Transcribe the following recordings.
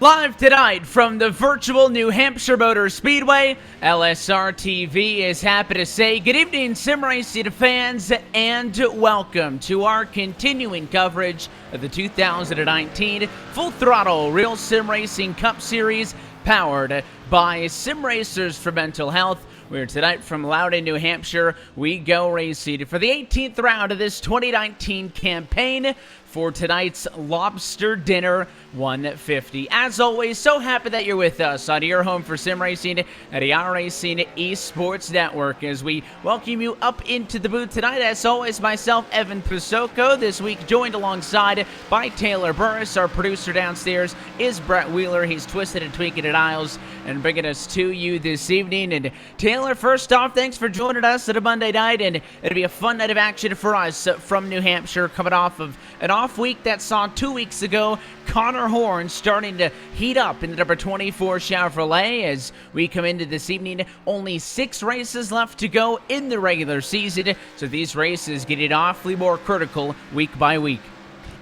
Live tonight from the virtual New Hampshire Motor Speedway, LSR TV is happy to say good evening, sim racing fans, and welcome to our continuing coverage of the 2019 Full Throttle Real Sim Racing Cup Series, powered by Sim Racers for Mental Health. We're tonight from Loudon, New Hampshire. We go racing for the 18th round of this 2019 campaign for tonight's Lobster Dinner 150. As always, so happy that you're with us on your home for sim racing at the iRacing Esports Network as we welcome you up into the booth tonight. As always, myself, Evan Pusoko, this week joined alongside by Taylor Burris. Our producer downstairs is Brett Wheeler. He's twisted and tweaking at aisles and bringing us to you this evening. And Taylor, first off, thanks for joining us at a Monday night, and it'll be a fun night of action for us from New Hampshire, coming off of an off week that saw 2 weeks ago Connor Horn starting to heat up in the number 24 Chevrolet. As we come into this evening, only 6 races left to go in the regular season, so these races get it awfully more critical week by week.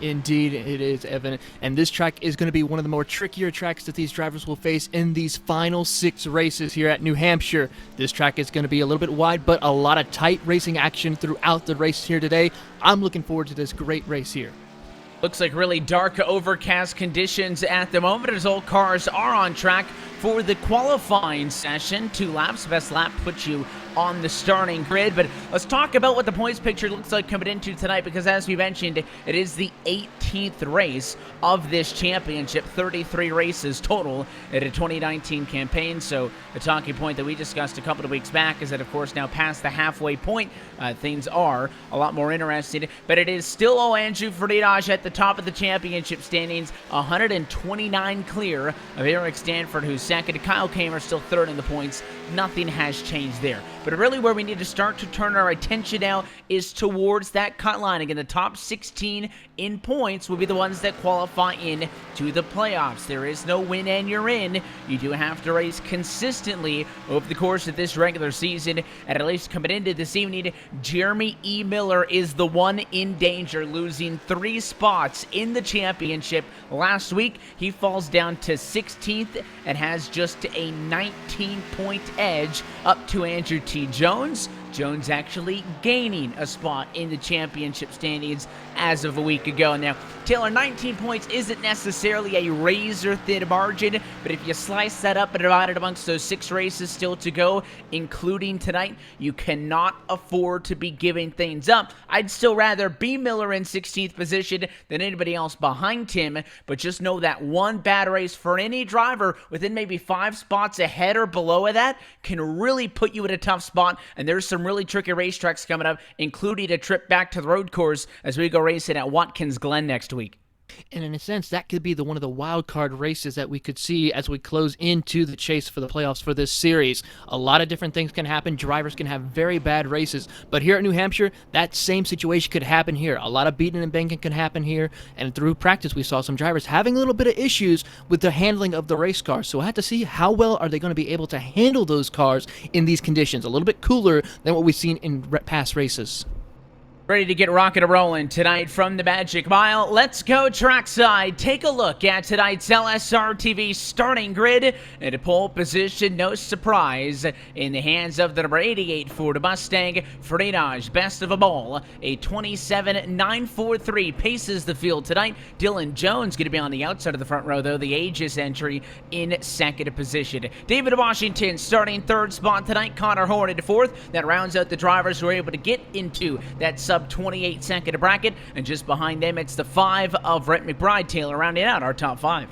Indeed it is, Evan, and this track is going to be one of the more trickier tracks that these drivers will face in these final 6 races here at New Hampshire. This track is going to be a little bit wide, but a lot of tight racing action throughout the race here today. I'm looking forward to this great race here. Looks like really dark, overcast conditions at the moment as all cars are on track for the qualifying session. 2 laps. Best lap puts you on the starting grid. But let's talk about what the points picture looks like coming into tonight, because as we mentioned, it is the 18th race of this championship. 33 races total at a 2019 campaign. So the talking point that we discussed a couple of weeks back is that, of course, now past the halfway point, things are a lot more interesting. But it is still Andrew Freitas at the top of the championship standings, 129 clear of Eric Stanford, who's second. Kyle Kamer still third in the points. Nothing has changed there. But really where we need to start to turn our attention now is towards that cut line. Again, the top 16 in points will be the ones that qualify in to the playoffs. There is no win and you're in. You do have to race consistently over the course of this regular season. And at least coming into this evening, Jeremy E. Miller is the one in danger, losing 3 spots in the championship. Last week, he falls down to 16th and has just a 19-point edge up to Andrew T. Jones. Jones actually gaining a spot in the championship standings as of a week ago. Now, Taylor, 19 points isn't necessarily a razor-thin margin, but if you slice that up and divide it amongst those 6 races still to go, including tonight, you cannot afford to be giving things up. I'd still rather be Miller in 16th position than anybody else behind him, but just know that one bad race for any driver within maybe 5 spots ahead or below of that can really put you in a tough spot, and there's some really tricky racetracks coming up, including a trip back to the road course as we go racing at Watkins Glen next week. And in a sense, that could be one of the wild card races that we could see as we close into the chase for the playoffs for this series. A lot of different things can happen. Drivers can have very bad races. But here at New Hampshire, that same situation could happen here. A lot of beating and banking can happen here. And through practice, we saw some drivers having a little bit of issues with the handling of the race cars. So we'll have to see how well are they going to be able to handle those cars in these conditions. A little bit cooler than what we've seen in past races. Ready to get rocking and rolling tonight from the Magic Mile. Let's go trackside. Take a look at tonight's LSR TV starting grid. And a pole position, no surprise, in the hands of the number 88 Ford Mustang. Freitas, best of them all. A 27.943 paces the field tonight. Dylan Jones going to be on the outside of the front row, though. The Aegis entry in second position. David Washington starting 3rd spot tonight. Connor Horn into 4th. That rounds out the drivers who are able to get into that sub 28-second bracket, and just behind them it's the 5 of Rhett McBride. Taylor rounding out our top 5.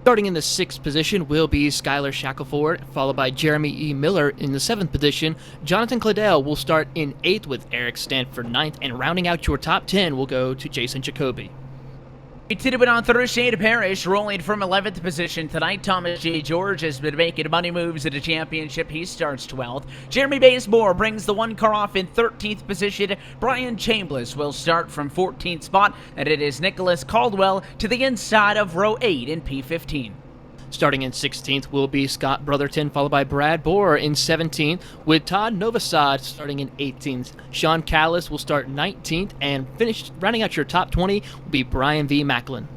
Starting in the 6th position will be Skylar Shackelford, followed by Jeremy E. Miller in the 7th position. Jonathan Claudel will start in 8th with Eric Stanford 9th, and rounding out your top 10 will go to Jason Jacoby. On Thursday to Parrish, rolling from 11th position tonight. Thomas J. George has been making money moves at the championship. He starts 12th. Jeremy Bazemore brings the 1 car off in 13th position. Brian Chambliss will start from 14th spot, and it is Nicholas Caldwell to the inside of row 8 in P15. Starting in 16th will be Scott Brotherton, followed by Brad Borer in 17th, with Todd Novosad starting in 18th. Sean Callis will start 19th, and rounding out your top 20 will be Brian V. Macklin.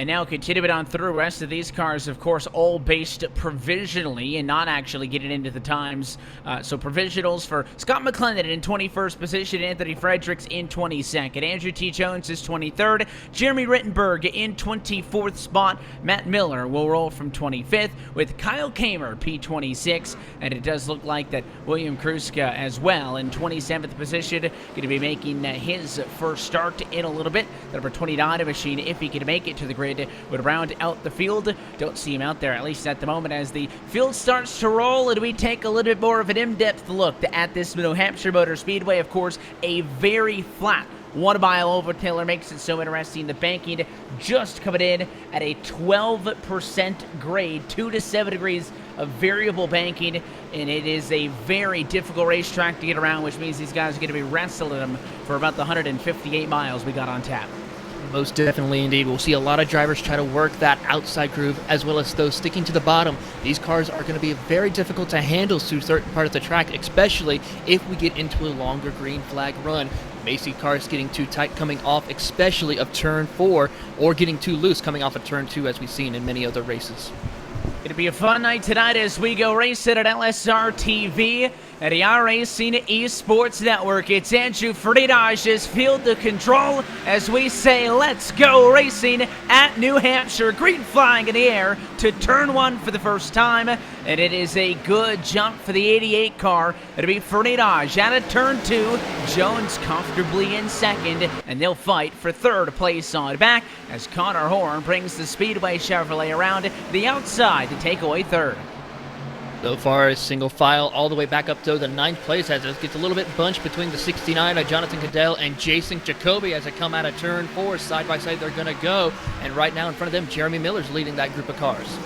And now continuing on through the rest of these cars, of course, all based provisionally and not actually getting into the times. So provisionals for Scott McClendon in 21st position, Anthony Fredericks in 22nd, Andrew T. Jones is 23rd, Jeremy Rittenberg in 24th spot, Matt Miller will roll from 25th with Kyle Kamer P26, and it does look like that William Kruska as well in 27th position, going to be making his first start in a little bit. The number 29 machine, if he can make it to the grid, would round out the field. Don't see him out there, at least at the moment, as the field starts to roll, and we take a little bit more of an in-depth look at this New Hampshire Motor Speedway. Of course, a very flat 1 mile over Taylor makes it so interesting. The banking just coming in at a 12% grade, 2 to 7 degrees of variable banking, and it is a very difficult racetrack to get around, which means these guys are going to be wrestling them for about the 158 miles we got on tap. Most definitely indeed. We'll see a lot of drivers try to work that outside groove as well as those sticking to the bottom. These cars are going to be very difficult to handle through certain part of the track, especially if we get into a longer green flag run. May see cars getting too tight coming off, especially of turn 4, or getting too loose coming off of turn 2, as we've seen in many other races. It'll be a fun night tonight as we go racing at LSR TV at the iRacing Esports Network. It's Andrew Freitas' field to control as we say, let's go racing at New Hampshire. Green flag in the air to turn 1 for the first time, and it is a good jump for the 88 car. It'll be Freitas out of turn 2. Jones comfortably in second, and they'll fight for third place on back as Connor Horn brings the Speedway Chevrolet around the outside to take away third. So far, a single file all the way back up to the 9th place as it gets a little bit bunched between the 69 of Jonathan Cadell and Jason Jacoby as they come out of turn 4. Side by side, they're going to go. And right now in front of them, Jeremy Miller's leading that group of cars.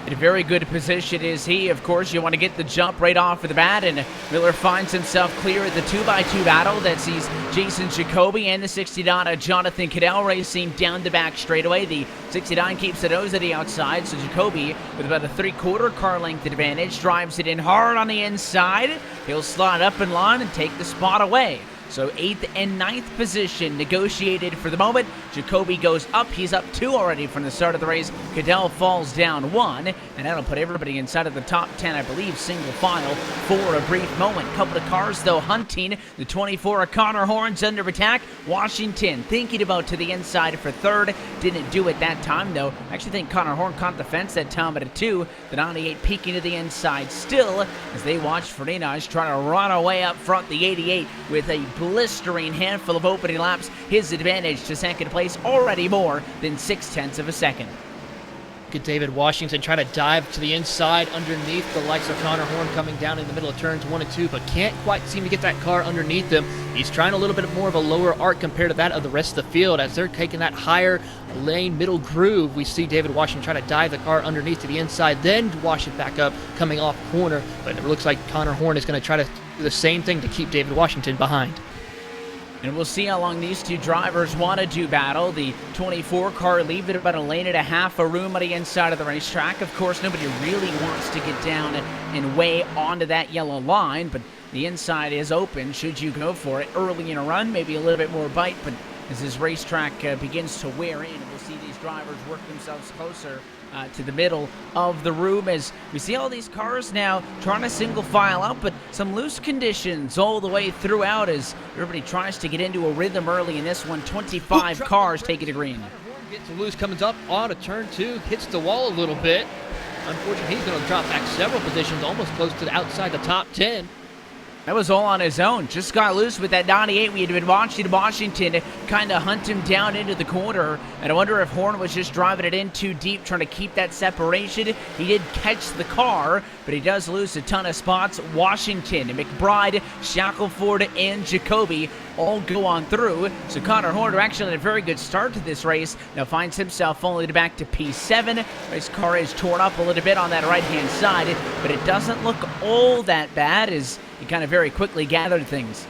In a very good position is he. Of course, you want to get the jump right off of the bat, and Miller finds himself clear at the 2x2 battle that sees Jason Jacoby and the 69 of Jonathan Cadell racing down the back straightaway. The 69 keeps the nose at the outside, so Jacoby, with about a 3/4 car length advantage, drives it in hard on the inside. He'll slide up in line and take the spot away. So 8th and 9th position negotiated for the moment. Jacoby goes up. He's up 2 already from the start of the race. Cadell falls down 1, and that'll put everybody inside of the top 10, I believe, single file for a brief moment. Couple of cars, though, hunting. The 24 of Connor Horn's under attack. Washington thinking about to the inside for third. Didn't do it that time, though. I actually think Connor Horn caught the fence that time at a 2. The 98 peeking to the inside still as they watch Freitas try to run away up front. The 88 with a blistering handful of opening laps. His advantage to second place already more than 0.6 of a second. Look at David Washington try to dive to the inside underneath the likes of Connor Horn coming down in the middle of turns 1 and 2, but can't quite seem to get that car underneath him. He's trying a little bit more of a lower arc compared to that of the rest of the field. As they're taking that higher lane middle groove, we see David Washington try to dive the car underneath to the inside, then wash it back up coming off corner. But it looks like Connor Horn is going to try to do the same thing to keep David Washington behind. And we'll see how long these two drivers want to do battle. The 24 car leaving about 1.5 lanes of room on the inside of the racetrack. Of course, nobody really wants to get down and way onto that yellow line, but the inside is open should you go for it early in a run. Maybe a little bit more bite, but as this racetrack begins to wear in, we'll see these drivers work themselves closer to the middle of the room as we see all these cars now trying to single file up, but some loose conditions all the way throughout as everybody tries to get into a rhythm early in this one. 25 cars taking the green. Gets loose, comes up on a turn 2, hits the wall a little bit. Unfortunately, he's going to drop back several positions, almost close to the outside the top 10. That was all on his own. Just got loose with that 98. We had been watching Washington kind of hunt him down into the corner. And I wonder if Horn was just driving it in too deep, trying to keep that separation. He did catch the car, but he does lose a ton of spots. Washington, McBride, Shackelford, and Jacoby all go on through. So Connor Horn, who actually had a very good start to this race, now finds himself only back to P7. His car is torn up a little bit on that right-hand side, but it doesn't look all that bad as he kind of very quickly gathered things.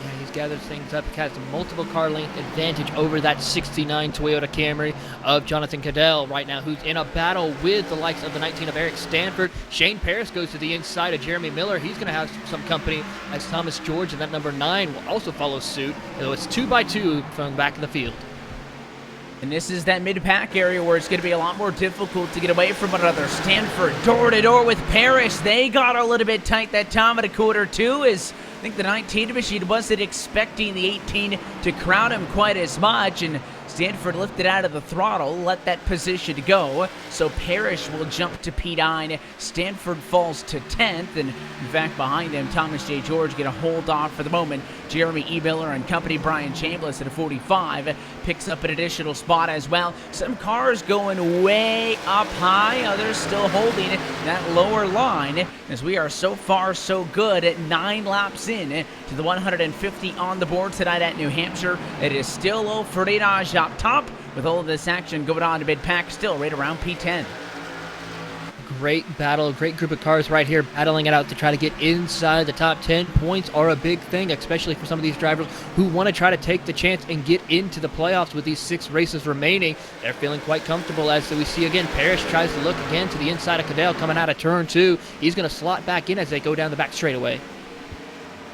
Yeah, he's gathered things up. He has a multiple car length advantage over that 69 Toyota Camry of Jonathan Cadell right now, who's in a battle with the likes of the 19 of Eric Stanford. Shane Paris goes to the inside of Jeremy Miller. He's going to have some company as Thomas George and that number 9 will also follow suit. So it's 2x2 from the back of the field. And this is that mid-pack area where it's going to be a lot more difficult to get away from one another. Stanford door-to-door with Parrish. They got a little bit tight that time at a quarter two, as I think the 19 machine wasn't expecting the 18 to crowd him quite as much, and Stanford lifted out of the throttle, let that position go, so Parrish will jump to P9. Stanford falls to 10th, and in fact behind them, Thomas J. George get a hold off for the moment. Jeremy E. Miller and company, Brian Chambliss at a 45, picks up an additional spot as well. Some cars going way up high, others still holding that lower line, as we are so far so good at 9 laps in to the 150 on the board tonight at New Hampshire. It is still low Freitas up top, with all of this action going on to mid-pack, still right around P10. Great battle, great group of cars right here battling it out to try to get inside the top 10. Points are a big thing, especially for some of these drivers who want to try to take the chance and get into the playoffs with these 6 races remaining. They're feeling quite comfortable, as we see again, Parrish tries to look again to the inside of Cadell coming out of turn 2. He's going to slot back in as they go down the back straightaway.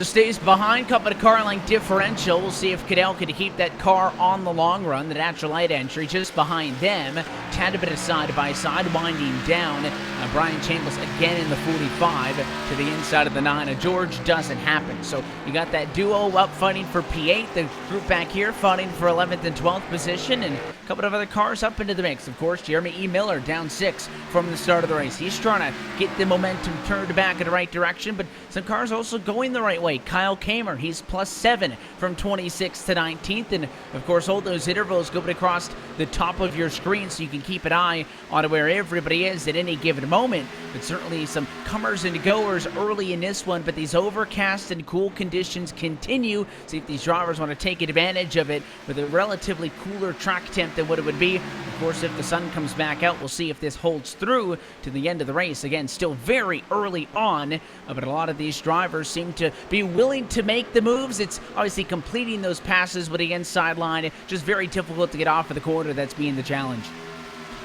Stays behind, couple of car length differential. We'll see if Cadell can keep that car on the long run. The natural light entry just behind them. Tad a bit of side by side, winding down. Brian Chambliss again in the 45 to the inside of the 9. George doesn't happen. So you got that duo up fighting for P8. The group back here fighting for 11th and 12th position, and a couple of other cars up into the mix. Of course, Jeremy E. Miller down 6 from the start of the race. He's trying to get the momentum turned back in the right direction, but some cars also going the right way. Kyle Kamer, he's +7 from 26th to 19th, and of course all those intervals going across the top of your screen so you can keep an eye on where everybody is at any given moment. But certainly some comers and goers early in this one, but these overcast and cool conditions continue. See if these drivers want to take advantage of it with a relatively cooler track temp than what it would be. Of course, if the sun comes back out, we'll see if this holds through to the end of the race. Again, still very early on, but a lot of these drivers seem to be willing to make the moves. It's obviously completing those passes with the inside line, just very difficult to get off of the corner. That's being the challenge.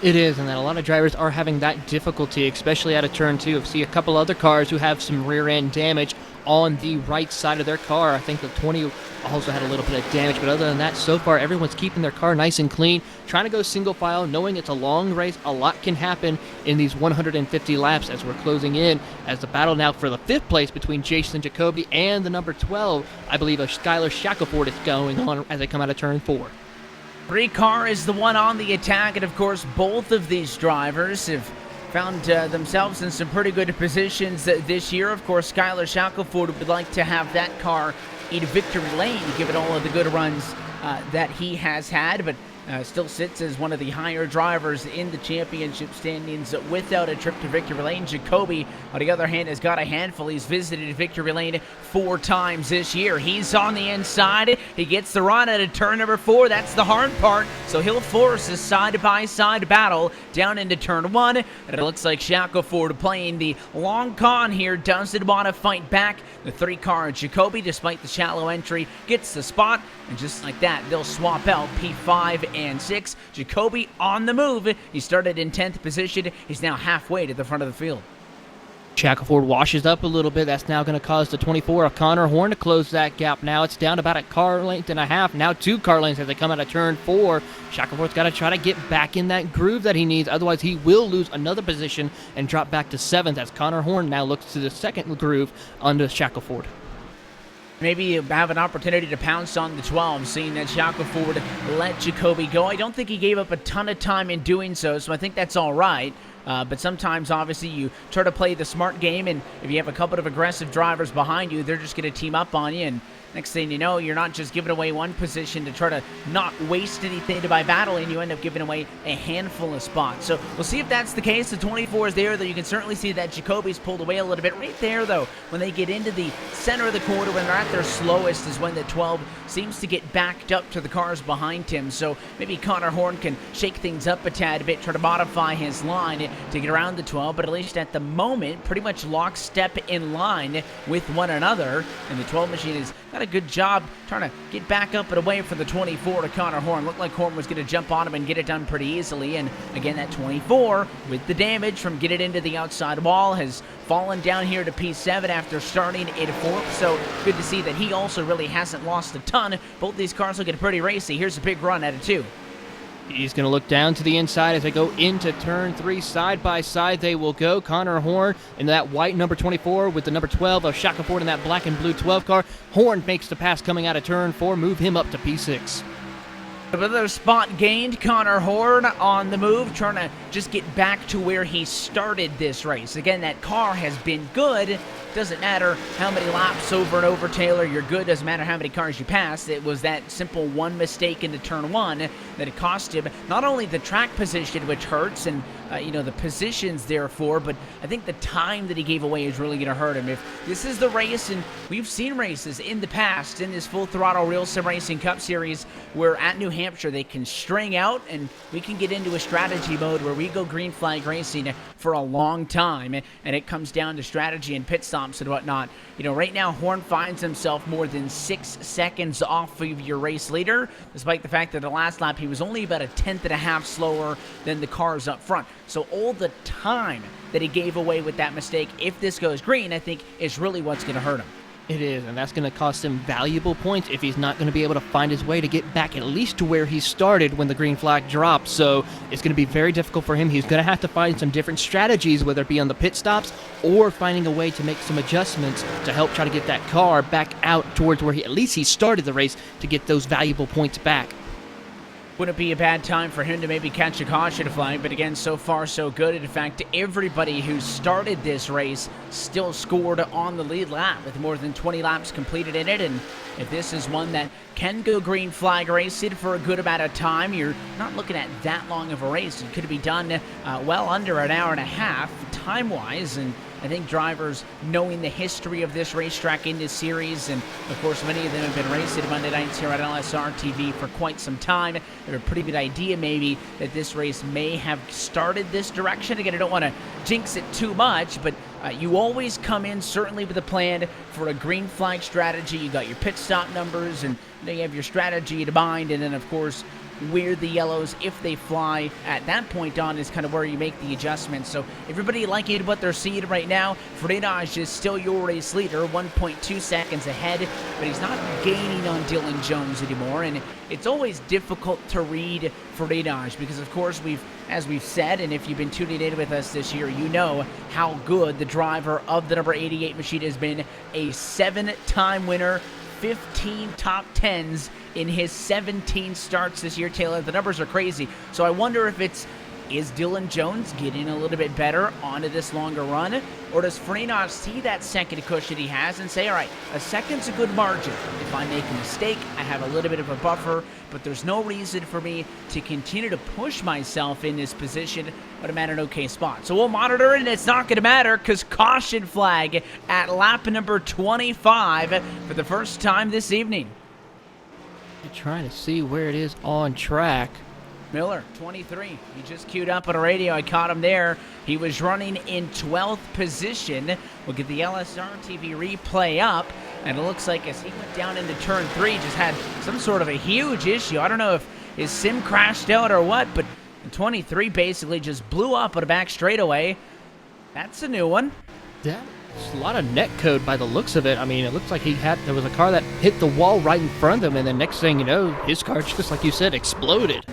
It is, and then a lot of drivers are having that difficulty, especially out of turn 2. I see a couple other cars who have some rear end damage on the right side of their car. I think the 20 also had a little bit of damage, but other than that, so far everyone's keeping their car nice and clean, trying to go single file, knowing it's a long race. A lot can happen in these 150 laps as we're closing in, as the battle now for the 5th place between Jason Jacoby and the number 12, I believe, of Skylar Shackelford, is going on as they come out of turn 4. 3 car is the one on the attack, and of course both of these drivers have found themselves in some pretty good positions this year. Of course, Skylar Shackelford would like to have that car in victory lane, given all of the good runs that he has had, but still sits as one of the higher drivers in the championship standings without a trip to victory lane. Jacoby, on the other hand, has got a handful. He's visited victory lane 4 times this year. He's on the inside. He gets the run at a turn number 4. That's the hard part. So he'll force a side-by-side battle down into turn 1. And it looks like Shackelford playing the long con here. Doesn't want to fight back. The 3 car Jacoby, despite the shallow entry, gets the spot. And just like that, they'll swap out P5 and 6. Jacoby on the move. He started in 10th position. He's now halfway to the front of the field. Shackelford washes up a little bit. That's now going to cause the 24 of Connor Horn to close that gap. Now it's down about a car length and a half. Now 2 car lengths as they come out of turn 4. Shackelford's got to try to get back in that groove that he needs. Otherwise, he will lose another position and drop back to 7th as Connor Horn now looks to the 2nd groove under Shackelford. Maybe you have an opportunity to pounce on the 12, seeing that Shackelford let Jacoby go. I don't think he gave up a ton of time in doing so I think that's all right. But sometimes, obviously, you try to play the smart game, and if you have a couple of aggressive drivers behind you, they're just going to team up on you, and next thing you know, you're not just giving away one position to try to not waste anything by battling. You end up giving away a handful of spots. So we'll see if that's the case. The 24 is there, though. You can certainly see that Jacoby's pulled away a little bit. Right there, though, when they get into the center of the corner, when they're at their slowest, is when the 12 seems to get backed up to the cars behind him. So maybe Connor Horn can shake things up a tad bit, try to modify his line to get around the 12, but at least at the moment, pretty much lockstep in line with one another. And the 12 machine has got a good job trying to get back up and away from the 24 to Connor Horn. Looked like Horn was going to jump on him and get it done pretty easily. And again, that 24, with the damage from getting into the outside wall, has fallen down here to P7 after starting in 4th. So good to see that he also really hasn't lost a ton. Both these cars looking pretty racy. Here's a big run at a 2. He's going to look down to the inside as they go into turn 3. Side by side they will go. Connor Horn in that white number 24 with the number 12 of Shaka Ford in that black and blue 12 car. Horn makes the pass coming out of turn 4, move him up to P6. Another spot gained. Connor Horn on the move, trying to just get back to where he started this race. Again, that car has been good. Doesn't matter how many laps over and over, Taylor, you're good. Doesn't matter how many cars you pass. It was that simple one mistake into turn 1 that it cost him not only the track position, which hurts, and the positions therefore, but I think the time that he gave away is really going to hurt him. If this is the race, and we've seen races in the past in this Full Throttle RealSimRacing Cup Series where at New Hampshire they can string out, and we can get into a strategy mode where we go green flag racing for a long time, and it comes down to strategy and pit stops and whatnot. Right now Horn finds himself more than 6 seconds off of your race leader, despite the fact that the last lap he was only about a tenth and a half slower than the cars up front. So all the time that he gave away with that mistake, if this goes green, I think is really what's going to hurt him. It is, and that's going to cost him valuable points if he's not going to be able to find his way to get back at least to where he started when the green flag dropped. So it's going to be very difficult for him. He's going to have to find some different strategies, whether it be on the pit stops or finding a way to make some adjustments to help try to get that car back out towards where at least he started the race to get those valuable points back. Wouldn't be a bad time for him to maybe catch a caution flag, but again, so far so good. In fact, everybody who started this race still scored on the lead lap with more than 20 laps completed in it, and if this is one that can go green flag racing for a good amount of time, you're not looking at that long of a race. It could be done well under an hour and a half time-wise, and I think drivers, knowing the history of this racetrack in this series, and of course many of them have been racing Monday nights here at LSR TV for quite some time, they have a pretty good idea maybe that this race may have started this direction. Again, I don't want to jinx it too much, but you always come in certainly with a plan for a green flag strategy. You got your pit stop numbers, and you have your strategy in mind, and then of course where the yellows, if they fly at that point on, is kind of where you make the adjustments. So everybody liking what they're seeing right now. Freitas is still your race leader, 1.2 seconds ahead, but he's not gaining on Dylan Jones anymore, and it's always difficult to read Freitas because of course as we've said, and if you've been tuning in with us this year, you know how good the driver of the number 88 machine has been. A 7-time winner, 15 top 10s in his 17 starts this year, Taylor. The numbers are crazy. So I wonder if is Dylan Jones getting a little bit better onto this longer run, or does Freitas see that second cushion he has and say, all right, a second's a good margin. If I make a mistake, I have a little bit of a buffer, but there's no reason for me to continue to push myself in this position, but I'm at an okay spot. So we'll monitor it, and it's not going to matter because caution flag at lap number 25 for the first time this evening. Trying to see where it is on track. Miller, 23. He just queued up on a radio. I caught him there. He was running in 12th position. We'll get the LSR TV replay up, and it looks like as he went down into turn 3, just had some sort of a huge issue. I don't know if his sim crashed out or what, but 23 basically just blew up on a back straightaway. That's a new one. Yeah. It's a lot of net code by the looks of it. I mean, it looks like there was a car that hit the wall right in front of him, and the next thing you know, his car, just like you said, exploded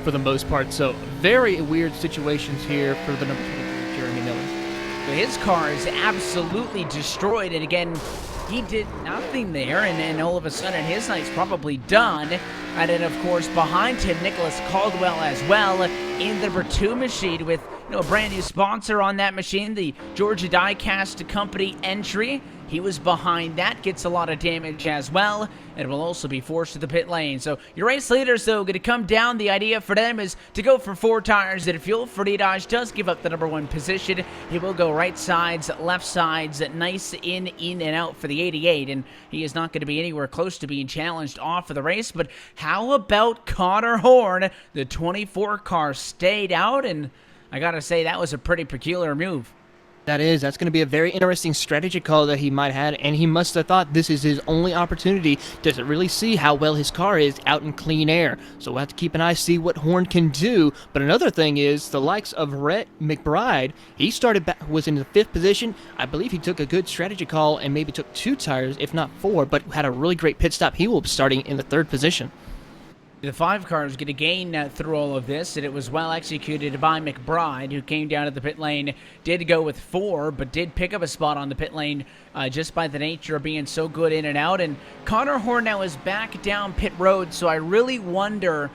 for the most part. So very weird situations here for the number 23, Jeremy Miller. His car is absolutely destroyed, and again, he did nothing there, and then all of a sudden his night's probably done. And then, of course, behind him, Nicholas Caldwell as well in the number 2 machine with a brand new sponsor on that machine, the Georgia Diecast Company entry. He was behind that, gets a lot of damage as well, and will also be forced to the pit lane. So your race leaders, though, going to come down. The idea for them is to go for 4 tires at fuel. Freitas does give up the number 1 position. He will go right sides, left sides, nice in and out for the 88, and he is not going to be anywhere close to being challenged off of the race. But how about Connor Horn? The 24 car stayed out, and I got to say, that was a pretty peculiar move. That's going to be a very interesting strategy call that he might have had, and he must have thought this is his only opportunity to really see how well his car is out in clean air. So we'll have to keep an eye, see what Horn can do. But another thing is the likes of Rhett McBride. He was in the 5th position. I believe he took a good strategy call and maybe took 2 tires, if not 4, but had a really great pit stop. He will be starting in the 3rd position. The 5 car is going to gain through all of this, and it was well executed by McBride, who came down to the pit lane, did go with 4, but did pick up a spot on the pit lane just by the nature of being so good in and out. And Connor Horn now is back down pit road, so I really wonder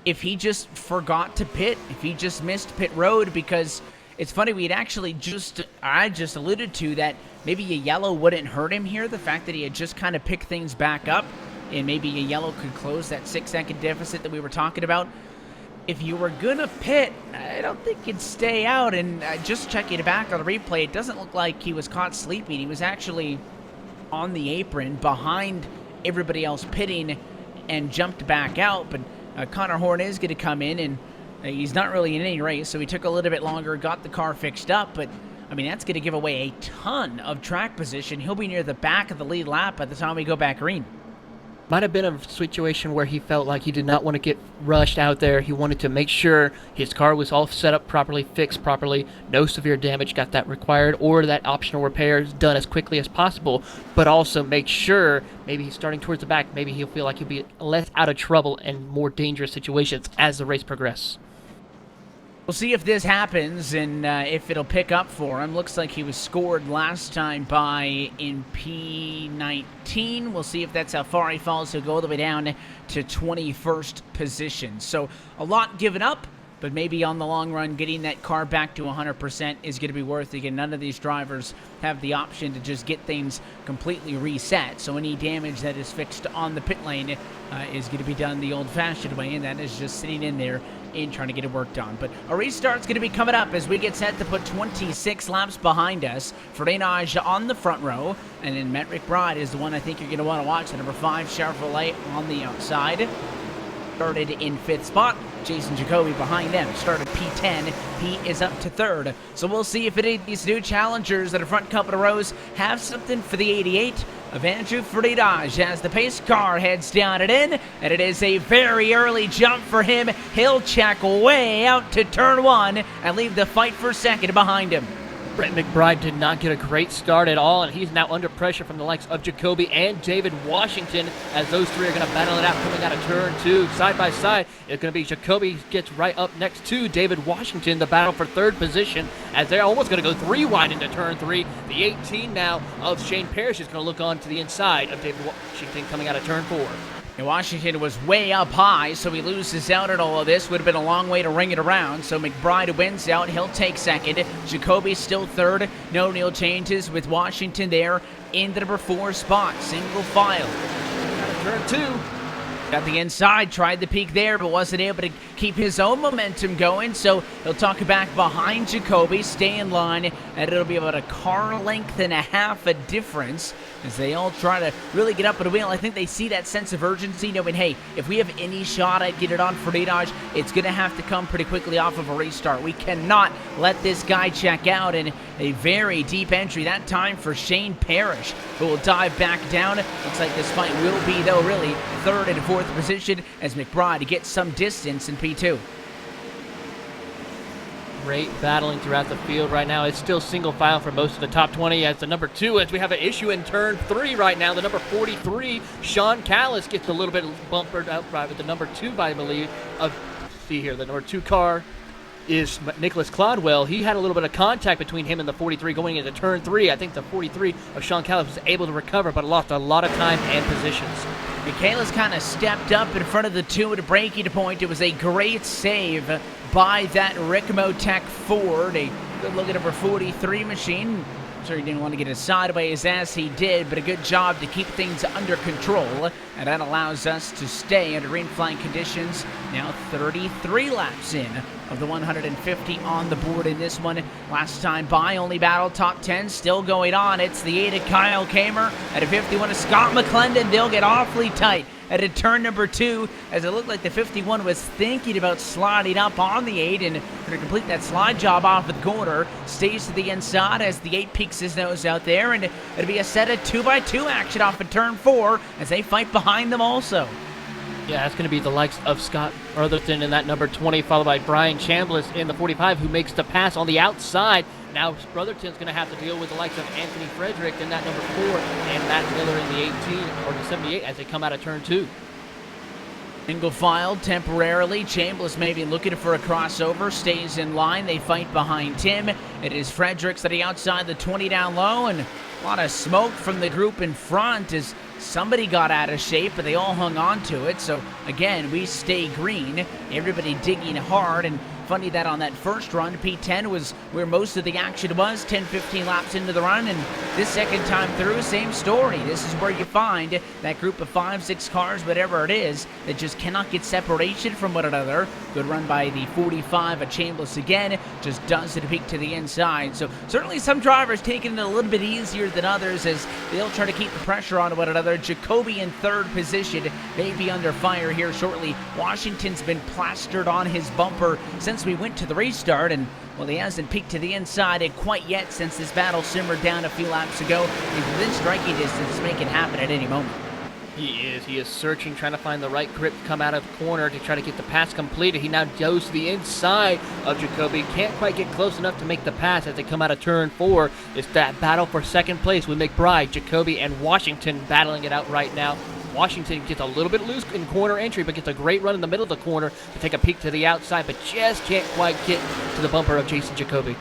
if he just forgot to pit, if he just missed pit road, because it's funny, I just alluded to that maybe a yellow wouldn't hurt him here, the fact that he had just kind of picked things back up. And maybe a yellow could close that 6-second deficit that we were talking about. If you were going to pit, I don't think you'd stay out. And just checking it back on the replay, it doesn't look like he was caught sleeping. He was actually on the apron behind everybody else pitting and jumped back out. But Connor Horn is going to come in, and he's not really in any race, so he took a little bit longer, got the car fixed up. But, I mean, that's going to give away a ton of track position. He'll be near the back of the lead lap by the time we go back green. Might have been a situation where he felt like he did not want to get rushed out there. He wanted to make sure his car was all set up properly, fixed properly, no severe damage got that required, or that optional repair is done as quickly as possible, but also make sure maybe he's starting towards the back. Maybe he'll feel like he'll be less out of trouble and more dangerous situations as the race progresses. We'll see if this happens and if it'll pick up for him. Looks like he was scored last time by in P19. We'll see if that's how far he falls. He'll go all the way down to 21st position. So a lot given up, but maybe on the long run, getting that car back to 100% is going to be worth it. Again, none of these drivers have the option to just get things completely reset. So any damage that is fixed on the pit lane is going to be done the old-fashioned way, and that is just sitting in there and trying to get it worked on. But a restart's going to be coming up as we get set to put 26 laps behind us. Freinage on the front row, and then Matt McBride is the one I think you're going to want to watch. The number 5 Chevrolet on the outside. Started in 5th spot. Jason Jacoby behind them. Started P10. He is up to 3rd. So we'll see if any of these new challengers that are front couple of rows have something for the 88 of Andrew Freinage as the pace car heads down and in. And it is a very early jump for him. He'll check way out to turn 1 and leave the fight for 2nd behind him. Brett McBride did not get a great start at all, and he's now under pressure from the likes of Jacoby and David Washington as those three are going to battle it out coming out of turn 2. Side by side, it's going to be Jacoby gets right up next to David Washington, the battle for 3rd position, as they're almost going to go 3 wide into turn 3. The 18 now of Shane Parrish is going to look on to the inside of David Washington coming out of turn 4. And Washington was way up high, so he loses out at all of this. Would have been a long way to ring it around. So McBride wins out. He'll take 2nd. Jacoby still 3rd. No real changes with Washington there in the number 4 spot. Single file. Turn 2. Got the inside, tried the peak there, but wasn't able to keep his own momentum going, so he'll tuck it back behind Jacoby, stay in line, and it'll be about a car length and a half a difference as they all try to really get up at a wheel. I think they see that sense of urgency, knowing, hey, if we have any shot at get it on Freinage, it's going to have to come pretty quickly off of a restart. We cannot let this guy check out, in a very deep entry, that time for Shane Parrish, who will dive back down. Looks like this fight will be, though, really 3rd and 4th position as McBride gets some distance in P2. Great battling throughout the field right now. It's still single file for most of the top 20 as the number 2, as we have an issue in turn 3 right now. The number 43, Sean Callis, gets a little bit bumpered out right with the number 2, I believe. See here, the number 2 car is Nicholas Clodwell. He had a little bit of contact between him and the 43 going into turn 3. I think the 43 of Sean Callis was able to recover, but lost a lot of time and positions. Michaelis kind of stepped up in front of the 2 at a breaking point. It was a great save by that Rick Motec Ford. A good look at number 43 machine. I'm sure he didn't want to get it sideways as he did, but a good job to keep things under control. And that allows us to stay under green flag conditions. Now 33 laps in of the 150 on the board in this one. Last time by, only battle top 10 still going on. It's the 8 of Kyle Kamer at a 51 of Scott McClendon. They'll get awfully tight at a turn number 2, as it looked like the 51 was thinking about sliding up on the 8 and to complete that slide job off of the corner. Stays to the inside as the 8 peeks his nose out there, and it'll be a set of 2x2 action off of turn 4 as they fight behind them also. Yeah, that's going to be the likes of Scott Artherton in that number 20, followed by Brian Chambliss in the 45, who makes the pass on the outside. Now Brotherton's going to have to deal with the likes of Anthony Frederick in that number 4 and Matt Miller in the 18 or the 78 as they come out of turn 2. Single file temporarily. Chambliss maybe looking for a crossover. Stays in line. They fight behind Tim. It is Fredericks at the outside, the 20 down low, and a lot of smoke from the group in front as somebody got out of shape, but they all hung on to it. So again, we stay green. Everybody digging hard, and funny that on that first run, P10 was where most of the action was, 10-15 laps into the run, and this second time through, same story. This is where you find that group of 5-6 cars, whatever it is, that just cannot get separation from one another. Good run by the 45 of Chambliss again, just does it a peek to the inside. So certainly some drivers taking it a little bit easier than others as they'll try to keep the pressure on one another. Jacoby in third position, may be under fire here shortly. Washington's been plastered on his bumper since we went to the restart, and well, he hasn't peeked to the inside quite yet since this battle simmered down a few laps ago. He's within striking distance to make it happen at any moment. He is searching, trying to find the right grip to come out of the corner to try to get the pass completed. He now goes to the inside of Jacoby. Can't quite get close enough to make the pass as they come out of turn 4. It's that battle for second place with McBride, Jacoby, and Washington battling it out right now. Washington gets a little bit loose in corner entry, but gets a great run in the middle of the corner to take a peek to the outside, but just can't quite get to the bumper of Jason Jacoby.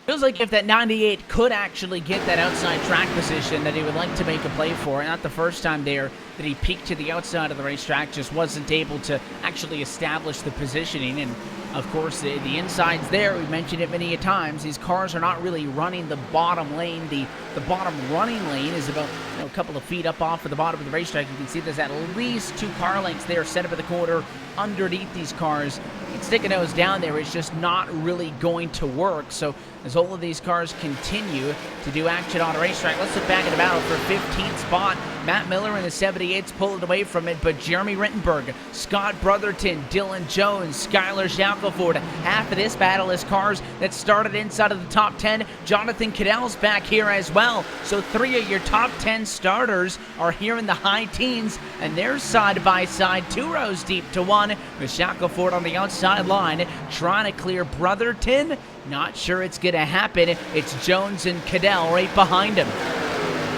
Feels like if that 98 could actually get that outside track position that he would like to make a play for. Not the first time there that he peeked to the outside of the racetrack, just wasn't able to actually establish the positioning. And of course, the inside's there. We've mentioned it many a times. These cars are not really running the bottom lane. The bottom running lane is about a couple of feet up off of the bottom of the racetrack. You can see there's at least 2 car lengths there set up at the corner underneath these cars. You can stick a nose down there. It's just not really going to work. So as all of these cars continue to do action on a racetrack, let's look back at the battle for 15th spot. Matt Miller in the 78's pulling away from it, but Jeremy Rittenberg, Scott Brotherton, Dylan Jones, Skylar Shackelford. Half of this battle is cars that started inside of the top 10. Jonathan Caddell's back here as well. So 3 of your top 10 starters are here in the high teens, and they're side by side, 2 rows deep to 1, with Shackelford on the outside line trying to clear Brotherton. Not sure it's going to happen. It's Jones and Caddell right behind him.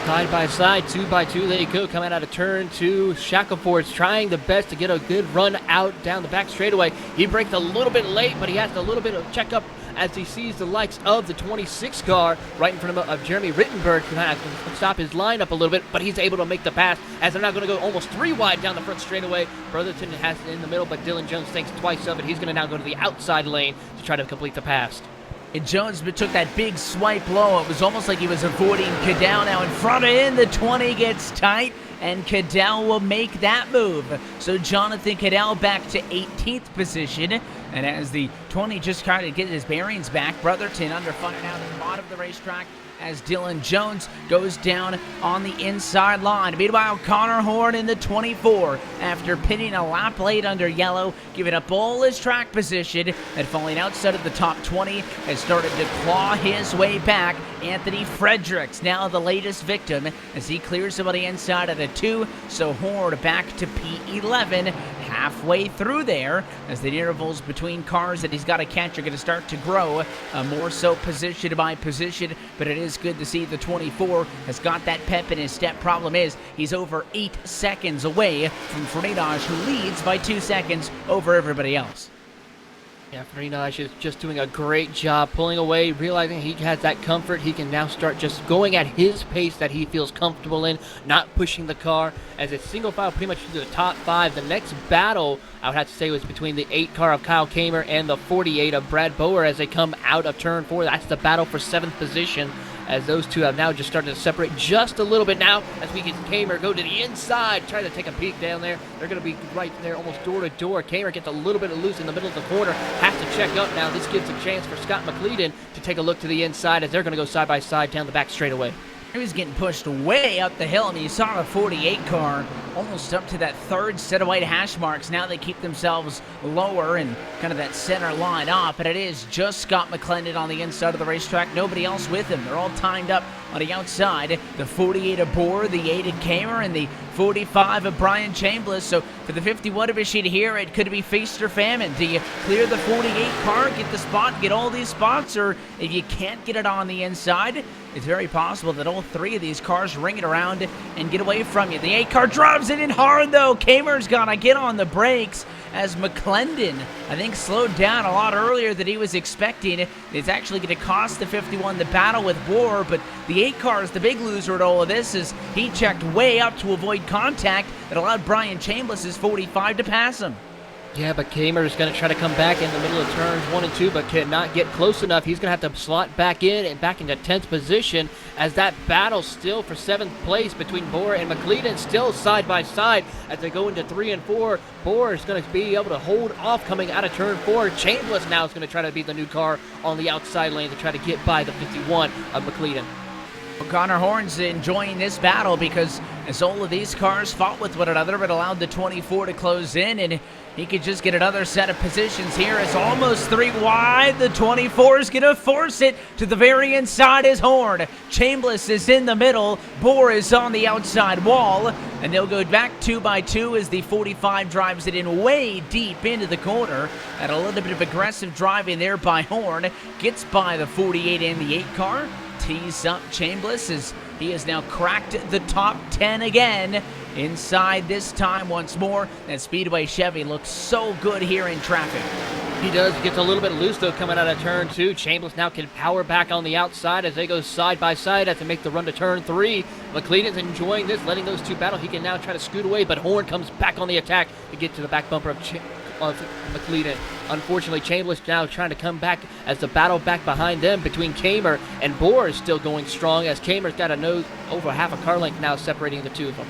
Side by side, 2 by 2, they go coming out of turn 2. Shackelford's trying the best to get a good run out down the back straightaway. He braked a little bit late, but he has a little bit of checkup as he sees the likes of the 26 car right in front of Jeremy Rittenberg to stop his lineup a little bit, but he's able to make the pass as they're now going to go almost 3 wide down the front straightaway. Brotherton has it in the middle, but Dylan Jones thinks twice of it. He's going to now go to the outside lane to try to complete the pass. And Jones took that big swipe low. It was almost like he was avoiding Caddell. Now in front of him, the 20 gets tight, and Caddell will make that move. So Jonathan Caddell back to 18th position. And as the 20 just kind of get his bearings back, Brotherton under fire now at the bottom of the racetrack as Dylan Jones goes down on the inside line. Meanwhile, Connor Horn in the 24, after pitting a lap late under yellow, giving up all his track position and falling outside of the top 20, has started to claw his way back. Anthony Fredericks, now the latest victim, as he clears somebody inside of the 2, so Horn back to P11, halfway through there, as the intervals between cars that he's got to catch are going to start to grow, more so position by position, but it is good to see the 24 has got that pep in his step. Problem is, he's over 8 seconds away from Frenage, who leads by 2 seconds over everybody else. Yeah, Frenage is just doing a great job pulling away, realizing he has that comfort. He can now start just going at his pace that he feels comfortable in, not pushing the car as it's single file pretty much to the top 5. The next battle, I would have to say, was between the 8 car of Kyle Kamer and the 48 of Brad Bower as they come out of turn 4. That's the battle for 7th position, as those two have now just started to separate just a little bit now as we get Kamer go to the inside, try to take a peek down there. They're going to be right there almost door to door. Kamer gets a little bit of loose in the middle of the corner, has to check up now. This gives a chance for Scott McLeodon to take a look to the inside as they're going to go side by side down the back straightaway. He was getting pushed way up the hill, and you saw the 48 car almost up to that 3rd set of white hash marks. Now they keep themselves lower and kind of that center line off, but it is just Scott McLendon on the inside of the racetrack. Nobody else with him. They're all timed up on the outside. The 48 of Boer, the 8 of Kamer, and the 45 of Brian Chambliss. So for the 51 of machine here, it could be feast or famine. Do you clear the 48 car, get the spot, get all these spots, or if you can't get it on the inside, it's very possible that all three of these cars ring it around and get away from you. The 8 car drives it in hard, though. Kamer's gonna get on the brakes as McClendon, I think, slowed down a lot earlier than he was expecting. It's actually going to cost the 51 the battle with War, but the 8 car is the big loser at all of this, as he checked way up to avoid contact that allowed Brian Chambliss' 45 to pass him. Yeah, but Kamer is going to try to come back in the middle of turns 1 and 2, but cannot get close enough. He's going to have to slot back in and back into 10th position, as that battle still for 7th place between Boer and McClendon still side by side as they go into 3 and 4. Boer is going to be able to hold off coming out of turn 4. Chambliss now is going to try to beat the new car on the outside lane to try to get by the 51 of McClendon. Well, Connor Horn's enjoying this battle because as all of these cars fought with one another, but allowed the 24 to close in, and he could just get another set of positions here. It's almost 3 wide. The 24 is going to force it to the very inside is Horn. Chambliss is in the middle. Boer is on the outside wall, and they'll go back 2 by 2 as the 45 drives it in way deep into the corner. And a little bit of aggressive driving there by Horn. Gets by the 48 and the 8 car. Tees up Chambliss as he has now cracked the top 10 again. Inside this time once more. That Speedway Chevy looks so good here in traffic. He does. Gets a little bit loose, though, coming out of turn 2. Chambliss now can power back on the outside as they go side by side as they make the run to turn 3. McClendon's enjoying this, letting those two battle. He can now try to scoot away, but Horn comes back on the attack to get to the back bumper of McClendon. Unfortunately, Chambliss now trying to come back as the battle back behind them between Kamer and Boer is still going strong, as Kamer's got a nose over half a car length now separating the two of them.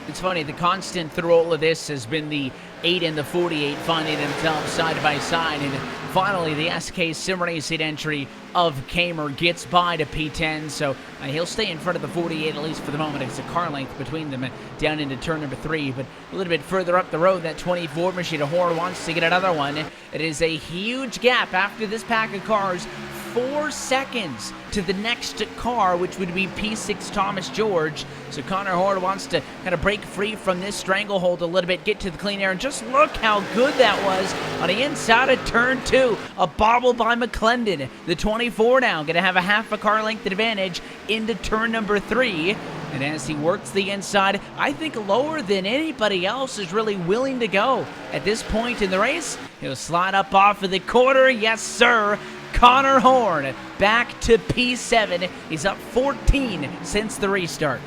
It's funny, the constant through all of this has been the 8 and the 48 finding themselves side by side, and finally the RealSimRacing entry of Kamer gets by to P10, so he'll stay in front of the 48 at least for the moment. It's a car length between them down into turn number 3, but a little bit further up the road, that 24 machine of Horn wants to get another one. It is a huge gap after this pack of cars. 4 seconds to the next car, which would be P6 Thomas George. So Connor Horn wants to kind of break free from this stranglehold a little bit, get to the clean air, and just look how good that was on the inside of turn 2. A bobble by McClendon. The 24 now going to have a half a car length advantage into turn number 3. And as he works the inside, I think lower than anybody else is really willing to go at this point in the race. He'll slide up off of the quarter. Yes, sir. Connor Horn back to P7. He's up 14 since the restart.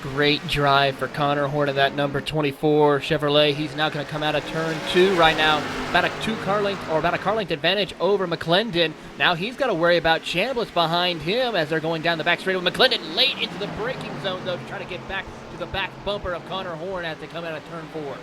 Great drive for Connor Horn of that number 24 Chevrolet. He's now going to come out of turn 2 right now. About a car length advantage over McClendon. Now he's got to worry about Chambliss behind him as they're going down the back straight with McClendon late into the braking zone, though, to try to get back to the back bumper of Connor Horn as they come out of turn 4.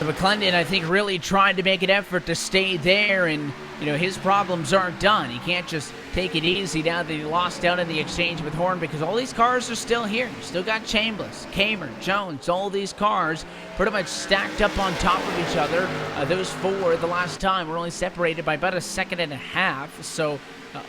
McClendon, I think, really tried to make an effort to stay there, and his problems aren't done. He can't just take it easy now that he lost out in the exchange with Horn, because all these cars are still here. You still got Chambliss, Kamer, Jones, all these cars pretty much stacked up on top of each other. Those 4 the last time were only separated by about a second and a half, so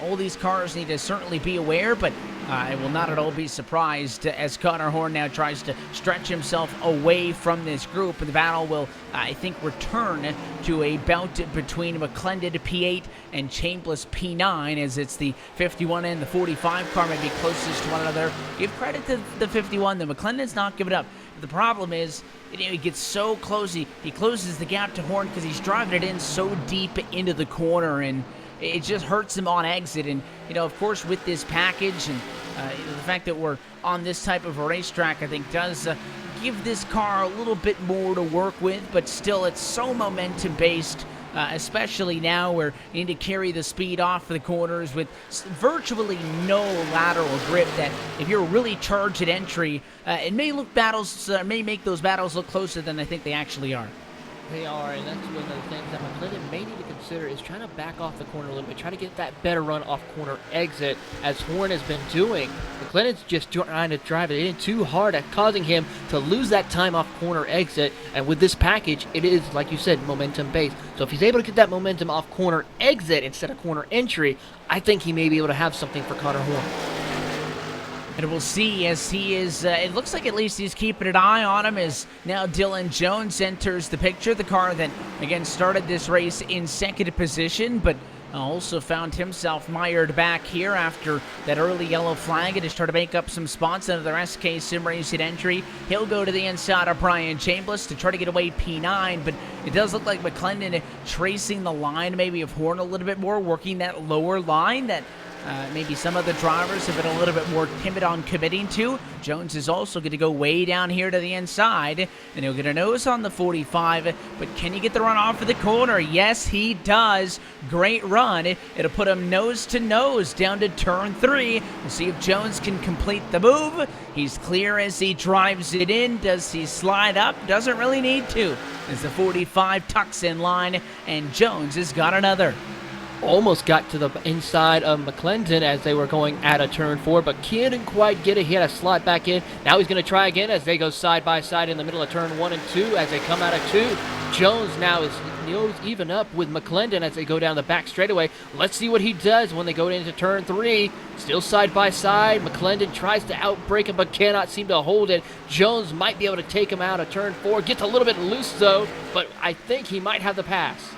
all these cars need to certainly be aware, but I will not at all be surprised as Connor Horn now tries to stretch himself away from this group. The battle will, I think, return to a bout between McClendon P8 and Chambliss P9, as it's the 51 and the 45 car may be closest to one another. Give credit to the 51, though. McClendon's not giving up. The problem is, he gets so close. He closes the gap to Horn because he's driving it in so deep into the corner, and it just hurts him on exit. And, of course, with this package and the fact that we're on this type of a racetrack, I think does give this car a little bit more to work with, but still it's so momentum-based, especially now where you need to carry the speed off the corners with virtually no lateral grip, that if you're really charged at entry, it may make those battles look closer than I think they actually are. They are, and that's one of the things that McClendon may need to consider, is trying to back off the corner a little bit, try to get that better run off corner exit, as Horn has been doing. McClendon's just trying to drive it in too hard, at causing him to lose that time off corner exit, and with this package, it is, like you said, momentum-based. So if he's able to get that momentum off corner exit instead of corner entry, I think he may be able to have something for Connor Horn. And we'll see as he is, it looks like at least he's keeping an eye on him, as now Dylan Jones enters the picture. The car that, again, started this race in second position, but Also found himself mired back here after that early yellow flag and has tried to make up some spots under their SK Sim Racing entry. He'll go to the inside of Brian Chambliss to try to get away P9, but it does look like McClendon tracing the line maybe of Horn a little bit more, working that lower line that maybe some of the drivers have been a little bit more timid on committing to. Jones is also going to go way down here to the inside, and he'll get a nose on the 45, but can he get the run off of the corner? Yes, he does. Great run. It'll put him nose to nose down to turn 3. We'll see if Jones can complete the move. He's clear as he drives it in. Does he slide up? Doesn't really need to, as the 45 tucks in line, and Jones has got another. Almost got to the inside of McClendon as they were going at a turn 4, but couldn't quite get it. He had a slot back in. Now he's going to try again as they go side by side in the middle of turn 1 and 2 as they come out of 2. Jones now is nose even up with McClendon as they go down the back straightaway. Let's see what he does when they go into turn 3. Still side by side. McClendon tries to outbrake him but cannot seem to hold it. Jones might be able to take him out of turn 4. Gets a little bit loose though, but I think he might have the pass.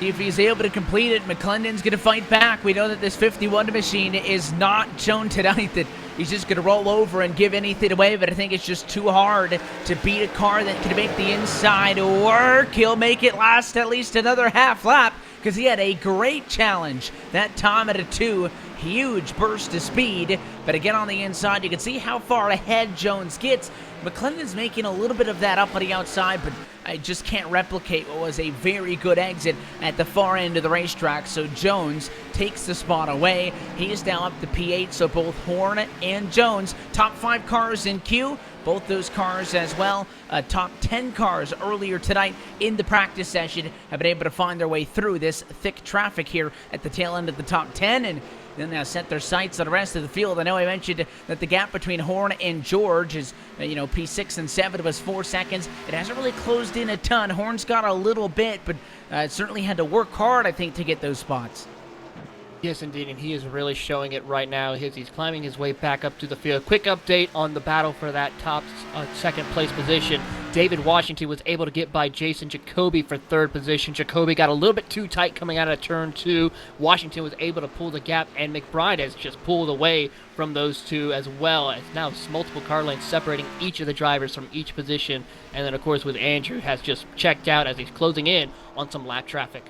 If he's able to complete it, McClendon's going to fight back. We know that this 51 machine is not shown tonight that he's just going to roll over and give anything away, but I think it's just too hard to beat a car that can make the inside work. He'll make it last at least another half lap because he had a great challenge that time at a 2. Huge burst of speed, but again on the inside, you can see how far ahead Jones gets. McClendon's making a little bit of that up on the outside, but I just can't replicate what was a very good exit at the far end of the racetrack, so Jones takes the spot away. He is now up to P8, so both Horn and Jones, top 5 cars in queue. Both those cars as well, top 10 cars earlier tonight in the practice session, have been able to find their way through this thick traffic here at the tail end of the top 10, and then they'll set their sights on the rest of the field. I know I mentioned that the gap between Horn and George is, P6 and 7 was 4 seconds. It hasn't really closed in a ton. Horn's got a little bit, but certainly had to work hard, I think, to get those spots. Yes, indeed, and he is really showing it right now. He's climbing his way back up to the field. Quick update on the battle for that top second place position. David Washington was able to get by Jason Jacoby for 3rd position. Jacoby got a little bit too tight coming out of turn 2. Washington was able to pull the gap, and McBride has just pulled away from those two as well. As now multiple car lanes separating each of the drivers from each position. And then, of course, with Andrew has just checked out as he's closing in on some lap traffic.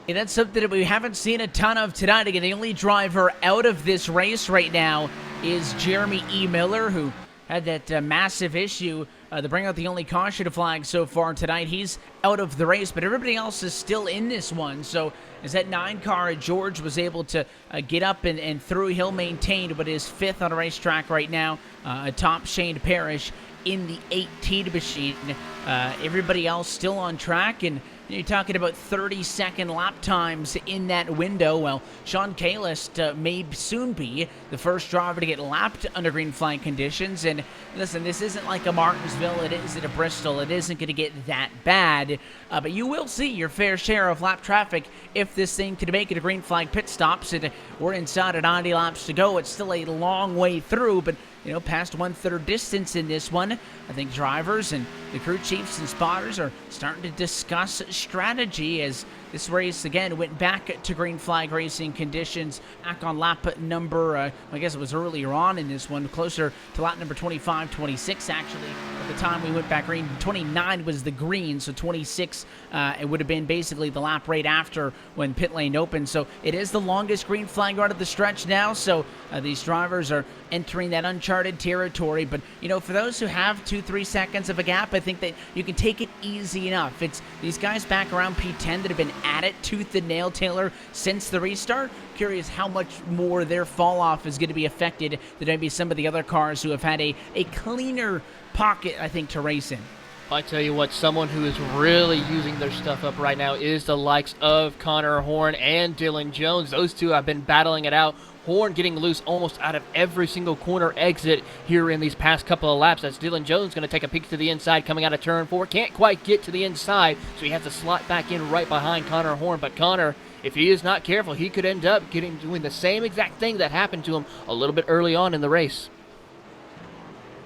Yeah, that's something that we haven't seen a ton of tonight. Again, the only driver out of this race right now is Jeremy E. Miller, who had that massive issue to bring out the only caution flag so far tonight. He's out of the race, but everybody else is still in this one. So as that 9 car, George was able to get up and through. He'll maintain, but is 5th on the racetrack right now, atop Shane Parrish in the 18 machine. Everybody else still on track, and you're talking about 30-second lap times in that window. Well, Sean Kalist may soon be the first driver to get lapped under green flag conditions. And listen, this isn't like a Martinsville. It isn't a Bristol. It isn't going to get that bad. But you will see your fair share of lap traffic if this thing can make it to green flag pit stops. And we're inside of 90 laps to go. It's still a long way through, but past 1/3 distance in this one. I think drivers and the crew chiefs and spotters are starting to discuss strategy as this race, again, went back to green flag racing conditions back on lap number, I guess it was earlier on in this one, closer to lap number 25, 26, actually. At the time we went back green, 29 was the green, so 26, it would have been basically the lap right after when pit lane opened. So it is the longest green flag run of the stretch now, so these drivers are entering that uncharted territory. But, for those who have 2-3 seconds of a gap, I think that you can take it easy enough. It's these guys back around P10 that have been at it tooth and nail, Taylor, since the restart. Curious how much more their fall off is going to be affected than maybe some of the other cars who have had a cleaner pocket, I think, to race in. I tell you what, someone who is really using their stuff up right now is the likes of Connor Horn and Dylan Jones. Those two have been battling it out. Horn getting loose almost out of every single corner exit here in these past couple of laps. That's Dylan Jones going to take a peek to the inside coming out of turn 4. Can't quite get to the inside, so he has to slot back in right behind Connor Horn. But Connor, if he is not careful, he could end up doing the same exact thing that happened to him a little bit early on in the race.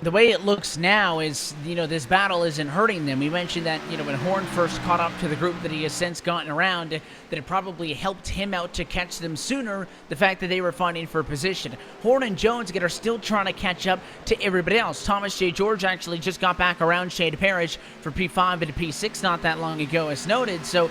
The way it looks now is, this battle isn't hurting them. We mentioned that, when Horn first caught up to the group that he has since gotten around, that it probably helped him out to catch them sooner, the fact that they were fighting for position. Horn and Jones again are still trying to catch up to everybody else. Thomas J. George actually just got back around Shade Parrish for P5 and P6 not that long ago, as noted. So,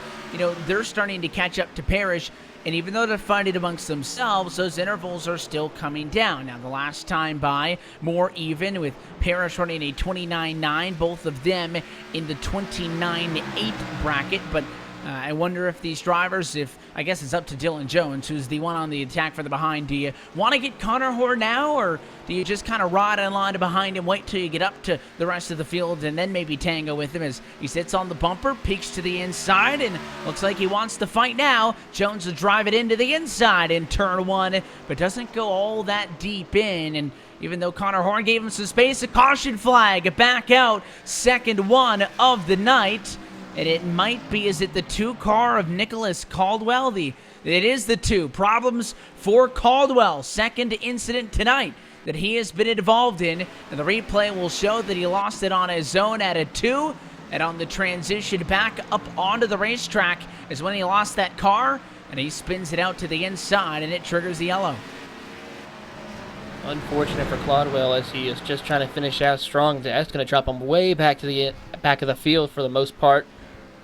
they're starting to catch up to Parrish. And even though they're fighting amongst themselves, those intervals are still coming down. Now, the last time by, more even, with Parrish running a 29.9, both of them in the 29.8 bracket. But I wonder if these drivers, I guess it's up to Dylan Jones, who's the one on the attack from the behind. Do you want to get Connor Horn now, or do you just kind of ride in line behind him, wait till you get up to the rest of the field, and then maybe tango with him as he sits on the bumper, peeks to the inside, and looks like he wants to fight now. Jones will drive it into the inside in turn one, but doesn't go all that deep in, and even though Connor Horn gave him some space, a caution flag back out, second one of the night. And it might be, is it the 2 car of Nicholas Caldwell? It is the 2. Problems for Caldwell. Second incident tonight that he has been involved in. And the replay will show that he lost it on his own at a 2. And on the transition back up onto the racetrack is when he lost that car. And he spins it out to the inside, and it triggers the yellow. Unfortunate for Caldwell, as he is just trying to finish out strong. That's going to drop him way back to the back of the field for the most part.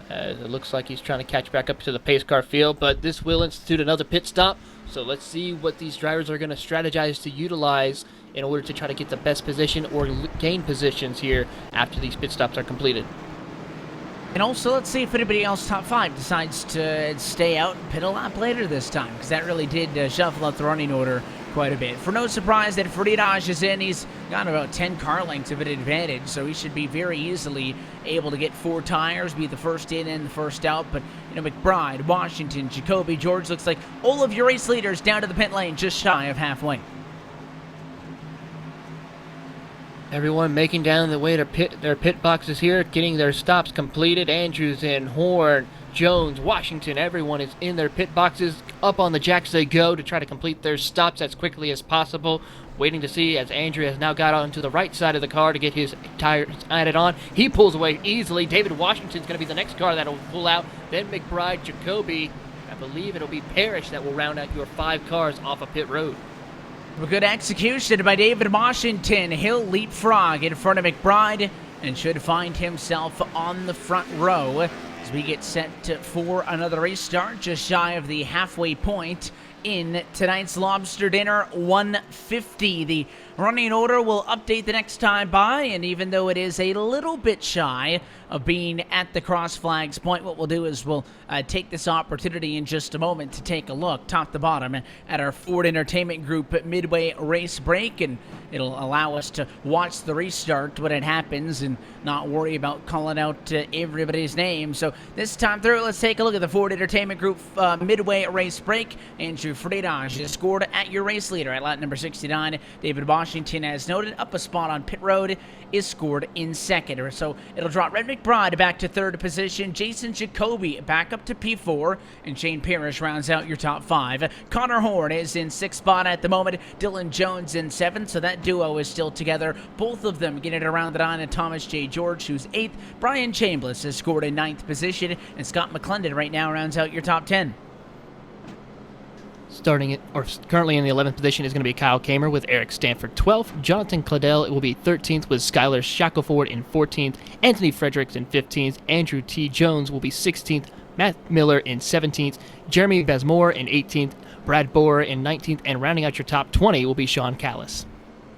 It looks like he's trying to catch back up to the pace car field, but this will institute another pit stop. So let's see what these drivers are going to strategize to utilize in order to try to get the best position or gain positions here after these pit stops are completed. And also, let's see if anybody else top 5 decides to stay out and pit a lap later this time, because that really did shuffle up the running order quite a bit. For no surprise that Friedrich is in, he's got about 10 car lengths of an advantage, so he should be very easily able to get 4 tires, be the first in and the first out. But, McBride, Washington, Jacoby, George, looks like all of your race leaders down to the pit lane, just shy of halfway. Everyone making down the way to their pit boxes here, getting their stops completed. Andrews in, Horn, Jones, Washington, everyone is in their pit boxes. Up on the jacks they go to try to complete their stops as quickly as possible. Waiting to see as Andrew has now got onto the right side of the car to get his tires added on. He pulls away easily. David Washington's going to be the next car that will pull out. Then McBride, Jacoby. I believe it'll be Parrish that will round out your 5 cars off of pit road. A good execution by David Washington. He'll leapfrog in front of McBride and should find himself on the front row as we get set for another restart just shy of the halfway point in tonight's Lobster Dinner 150. The running order will update the next time by, and even though it is a little bit shy of being at the cross flags point, what we'll do is we'll take this opportunity in just a moment to take a look top to bottom at our Ford Entertainment Group midway race break, and it'll allow us to watch the restart when it happens and not worry about calling out everybody's name. So this time through, let's take a look at the Ford Entertainment Group midway race break. Andrew Friedrich is scored at your race leader at lap number 69. David Washington, as noted, up a spot on pit road, is scored in second. So it'll drop Red McBride back to third position, Jason Jacoby back up to P4, and Shane Parrish rounds out your top 5. Connor Horn is in 6th spot at the moment, Dylan Jones in 7th, so that duo is still together. Both of them getting it around the 9, and Thomas J. George, who's 8th. Brian Chambliss has scored in 9th position, and Scott McClendon right now rounds out your top 10. Currently in the 11th position is going to be Kyle Kamer with Eric Stanford 12th. Jonathan Claudel will be 13th with Skylar Shackelford in 14th. Anthony Fredericks in 15th. Andrew T. Jones will be 16th. Matt Miller in 17th. Jeremy Bazmore in 18th. Brad Borer in 19th. And rounding out your top 20 will be Sean Callis.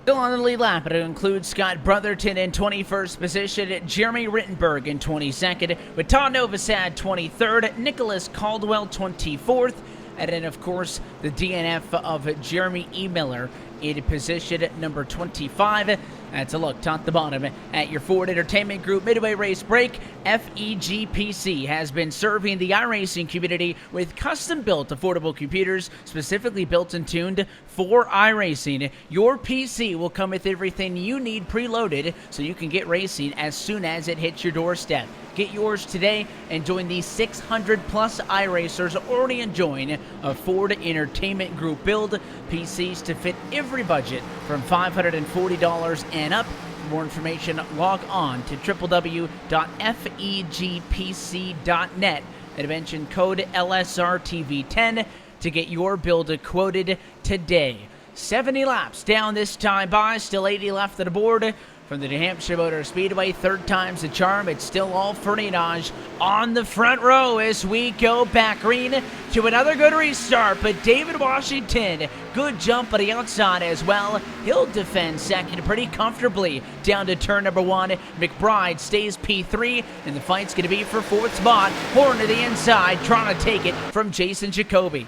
Still on the lead lap, it includes Scott Brotherton in 21st position, Jeremy Rittenberg in 22nd, with Todd Novosad 23rd, Nicholas Caldwell 24th, and then, of course, the DNF of Jeremy E. Miller in position number 25. That's a look top to bottom at your Ford Entertainment Group midway race break. FEGPC has been serving the iRacing community with custom-built affordable computers specifically built and tuned for iRacing. Your PC will come with everything you need preloaded so you can get racing as soon as it hits your doorstep. Get yours today and join the 600-plus iRacers already enjoying a Ford Entertainment Group build. PCs to fit every budget from $540 and up. For more information, log on to www.fegpc.net and mention code LSRTV10 to get your build quoted today. 70 laps down this time by, still 80 left on the board. From the New Hampshire Motor Speedway, third time's the charm. It's still all Fernandez on the front row as we go back green to another good restart. But David Washington, good jump on the outside as well. He'll defend second pretty comfortably down to turn number 1. McBride stays P3, and the fight's going to be for fourth spot. Horn to the inside, trying to take it from Jason Jacoby.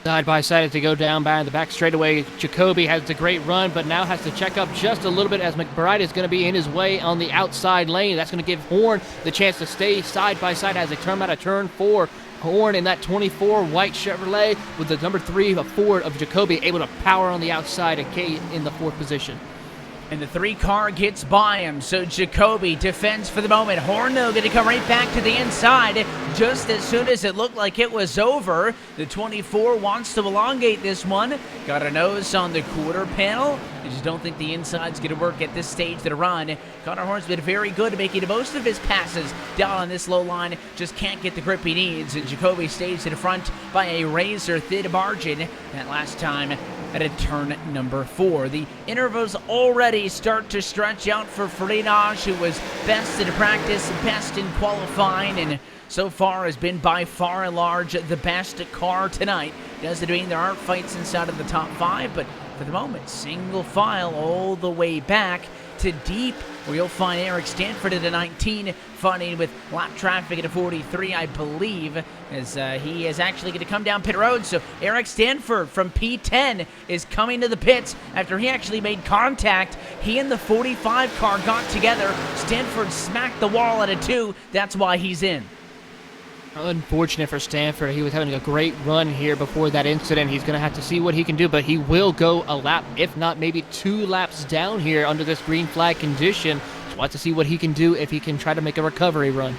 Side by side as they go down by the back straightaway. Jacoby has the great run, but now has to check up just a little bit as McBride is going to be in his way on the outside lane. That's going to give Horn the chance to stay side by side as they turn out of turn 4. Horn in that 24 white Chevrolet with the number 3 Ford of Jacoby able to power on the outside and Kate in the 4th position. And the 3 car gets by him, so Jacoby defends for the moment. Horn, though, going to come right back to the inside just as soon as it looked like it was over. The 24 wants to elongate this one. Got a nose on the quarter panel. I just don't think the inside's going to work at this stage of the run. Connor Horn's been very good at making the most of his passes down on this low line. Just can't get the grip he needs, and Jacoby stays to the front by a razor-thin margin. That last time at a turn number 4. The intervals already start to stretch out for Fernandez, who was best in practice, best in qualifying, and so far has been by far and large the best car tonight. Doesn't mean there aren't fights inside of the top 5, but for the moment, single file all the way back to deep, where you'll find Eric Stanford at a 19, fighting with lap traffic at a 43, I believe, as he is actually going to come down pit road. So Eric Stanford from P10 is coming to the pits after he actually made contact. He and the 45 car got together. Stanford smacked the wall at a 2. That's why he's in. Unfortunate for Stanford. He was having a great run here before that incident. He's going to have to see what he can do, but he will go a lap, if not maybe 2 laps down here under this green flag condition. Just want to see what he can do if he can try to make a recovery run.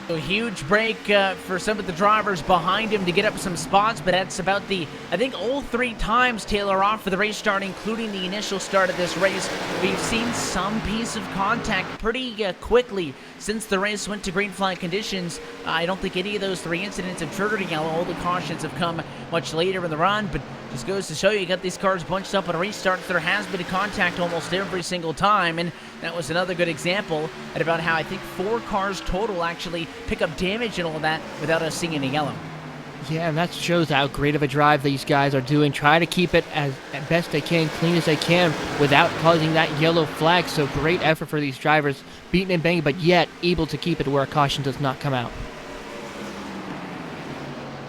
A huge break for some of the drivers behind him to get up some spots, but that's about I think all 3 times Taylor off for the race start, including the initial start of this race. We've seen some piece of contact pretty quickly since the race went to green flag conditions. I don't think any of those 3 incidents have triggered a yellow. All the cautions have come much later in the run, but just goes to show you got these cars bunched up on a restart. There has been a contact almost every single time, and that was another good example at about how I think 4 cars total actually pick up damage and all that without us seeing any yellow. Yeah, and that shows how great of a drive these guys are doing. Try to keep it as best they can, clean as they can, without causing that yellow flag. So great effort for these drivers, beating and banging, but yet able to keep it where a caution does not come out.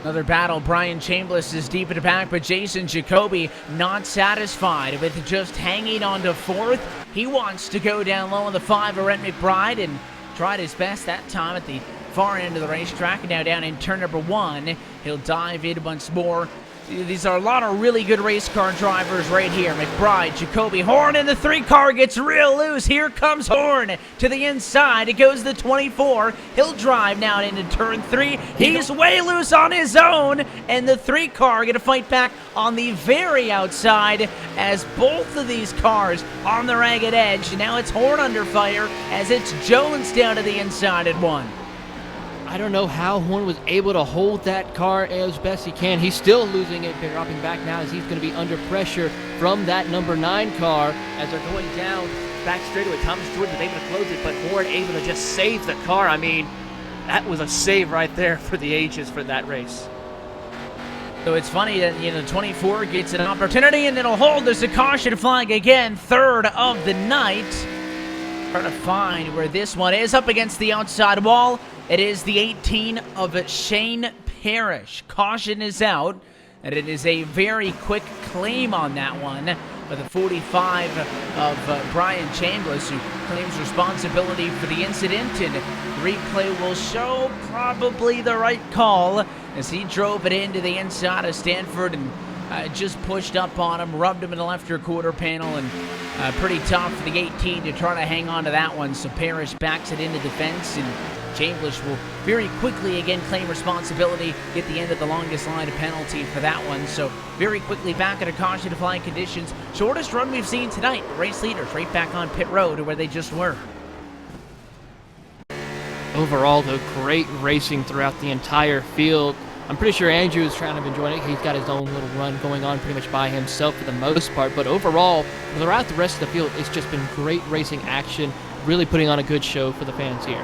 Another battle. Brian Chambliss is deep in the back, but Jason Jacoby not satisfied with just hanging on to 4th. He wants to go down low on the 5 of Rent McBride and tried his best that time at the far end of the racetrack. And now down in turn number 1, he'll dive in once more. These are a lot of really good race car drivers right here. McBride, Jacoby, Horn, and the 3 car gets real loose. Here comes Horn to the inside. It goes the 24. He'll drive now into turn 3. He's way loose on his own, and the 3 car going to fight back on the very outside as both of these cars on the ragged edge. Now it's Horn under fire as it's Jones down to the inside at 1. I don't know how Horn was able to hold that car as best he can. He's still losing it, dropping back now as he's going to be under pressure from that number 9 car as they're going down back straightaway. Thomas Jordan was able to close it, but Horn able to just save the car. I mean, that was a save right there for the ages for that race. So it's funny that, 24 gets an opportunity and it'll hold. There's a caution flag again, 3rd of the night. Trying to find where this one is, up against the outside wall. It is the 18 of Shane Parrish. Caution is out, and it is a very quick claim on that one. But the 45 of Brian Chambliss, who claims responsibility for the incident, and replay will show probably the right call as he drove it into the inside of Stanford and just pushed up on him, rubbed him in the left rear quarter panel, and pretty tough for the 18 to try to hang on to that one. So Parrish backs it into defense, and Chambliss will very quickly again claim responsibility at the end of the longest line of penalty for that one. So very quickly back at a caution to flying conditions. Shortest run we've seen tonight. Race leaders right back on pit road where they just were. Overall, though, great racing throughout the entire field. I'm pretty sure Andrew is kind of enjoying it. He's got his own little run going on pretty much by himself for the most part. But overall, throughout the rest of the field, it's just been great racing action, really putting on a good show for the fans here.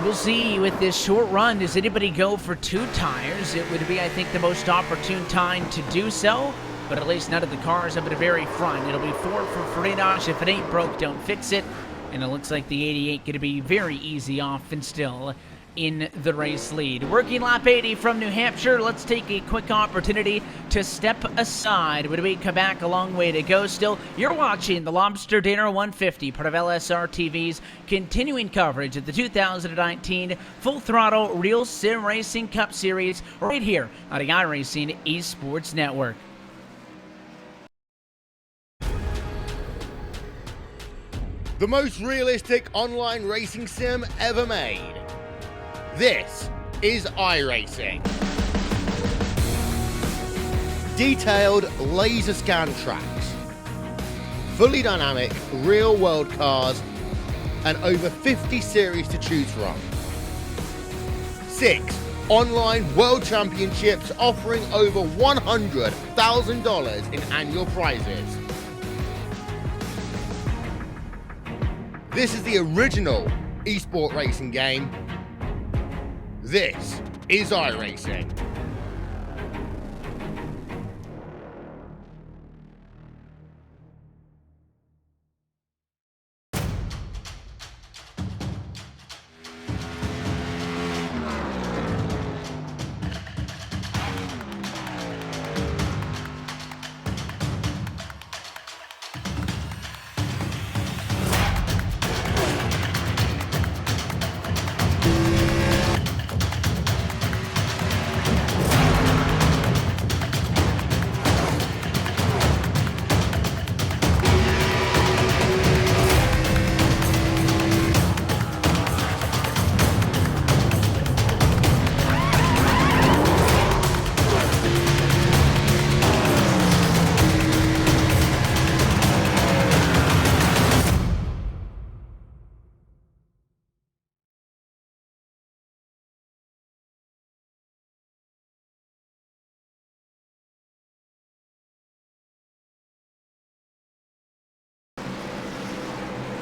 We'll see with this short run, does anybody go for 2 tires? It would be, I think, the most opportune time to do so, but at least none of the cars up at the very front. It'll be 4 for Friedrich. If it ain't broke, don't fix it. And it looks like the 88 going to be very easy off and still in the race lead. Working lap 80 from New Hampshire. Let's take a quick opportunity to step aside. When we come back, a long way to go still. You're watching the Lobster Dinner 150, part of LSR TV's continuing coverage of the 2019 Full Throttle Real Sim Racing Cup Series right here on the iRacing Esports Network. The most realistic online racing sim ever made. This is iRacing. Detailed laser scan tracks, fully dynamic real world cars, and over 50 series to choose from. 6 online world championships offering over $100,000 in annual prizes. This is the original esport racing game. This is iRacing.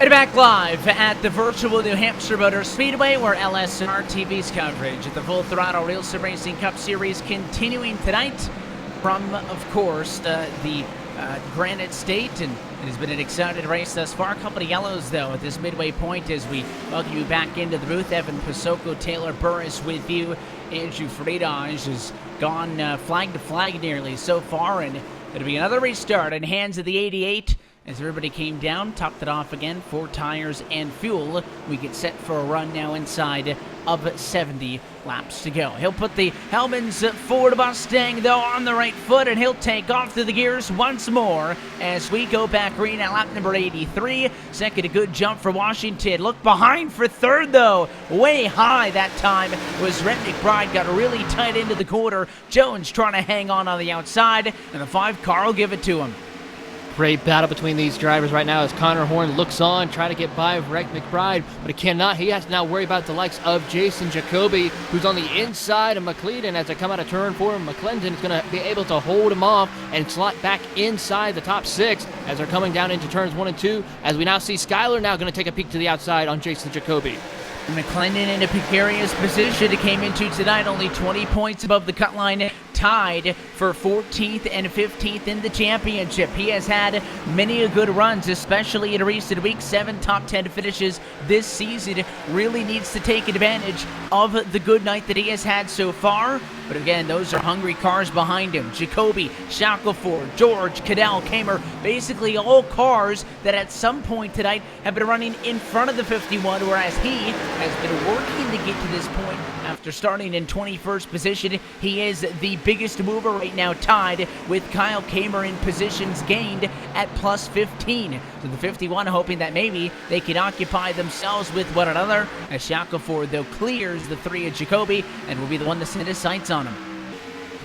And back live at the virtual New Hampshire Motor Speedway, where LSR TV's coverage of the Full Throttle Real Sim Racing Cup Series continuing tonight from, of course, the Granite State, and it has been an exciting race thus far. A couple of yellows, though, at this midway point as we welcome you back into the booth. Evan Pasoko, Taylor Burris with you. Andrew Friedrich has gone flag to flag nearly so far, and it'll be another restart in hands of the 88. As everybody came down, topped it off again, 4 tires and fuel. We get set for a run now inside of 70 laps to go. He'll put the Hellman's Ford Mustang, though, on the right foot, and he'll take off through the gears once more as we go back green at lap number 83. Second, a good jump for Washington. Look behind for third, though. Way high that time was Rhett McBride. Got really tight into the quarter. Jones trying to hang on the outside, and the 5 car will give it to him. Great battle between these drivers right now as Connor Horn looks on, trying to get by Rhett McBride, but he cannot. He has to now worry about the likes of Jason Jacoby, who's on the inside of McClendon. As they come out of turn 4, McClendon is going to be able to hold him off and slot back inside the top 6 as they're coming down into turns 1 and 2, as we now see Skyler now going to take a peek to the outside on Jason Jacoby. McClendon in a precarious position. It came into tonight only 20 points above the cut line, tied for 14th and 15th in the championship. He has had many good runs, especially in recent weeks. 7 top 10 finishes this season. Really needs to take advantage of the good night that he has had so far. But again, those are hungry cars behind him. Jacoby, Shackelford, George, Cadell, Kamer, basically all cars that at some point tonight have been running in front of the 51, whereas he has been working to get to this point. After starting in 21st position, he is the biggest mover right now, tied with Kyle Kamer in positions gained at plus 15. So the 51 hoping that maybe they can occupy themselves with one another, as Shackelford, though, clears the 3 of Jacoby and will be the one to set his sights on him.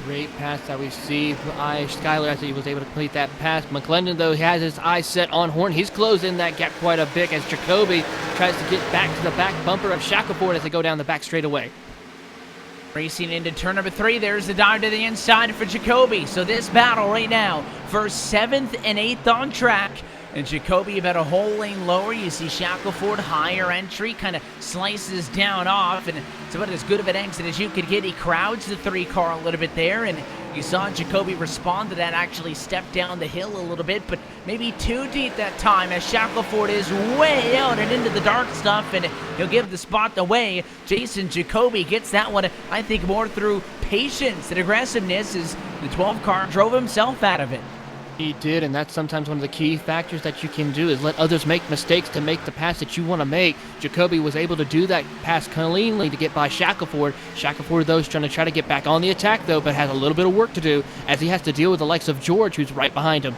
Great pass that we see. Skyler actually was able to complete that pass. McClendon, though, has his eyes set on Horn. He's closing that gap quite a bit as Jacoby tries to get back to the back bumper of Shackelford as they go down the back straightaway. Racing into turn number 3, there's the dive to the inside for Jacoby. So this battle right now for 7th and 8th on track. And Jacoby about a whole lane lower. You see Shackelford, higher entry, kind of slices down off, and it's about as good of an exit as you could get. He crowds the 3 car a little bit there, and you saw Jacoby respond to that, actually step down the hill a little bit, but maybe too deep that time as Shackelford is way out and into the dark stuff, and he'll give the spot away. Jason Jacoby gets that one, I think, more through patience and aggressiveness, as the 12 car drove himself out of it. He did, and that's sometimes one of the key factors that you can do, is let others make mistakes to make the pass that you want to make. Jacoby was able to do that pass cleanly to get by Shackelford. Shackelford, though, is trying to get back on the attack, though, but has a little bit of work to do as he has to deal with the likes of George, who's right behind him.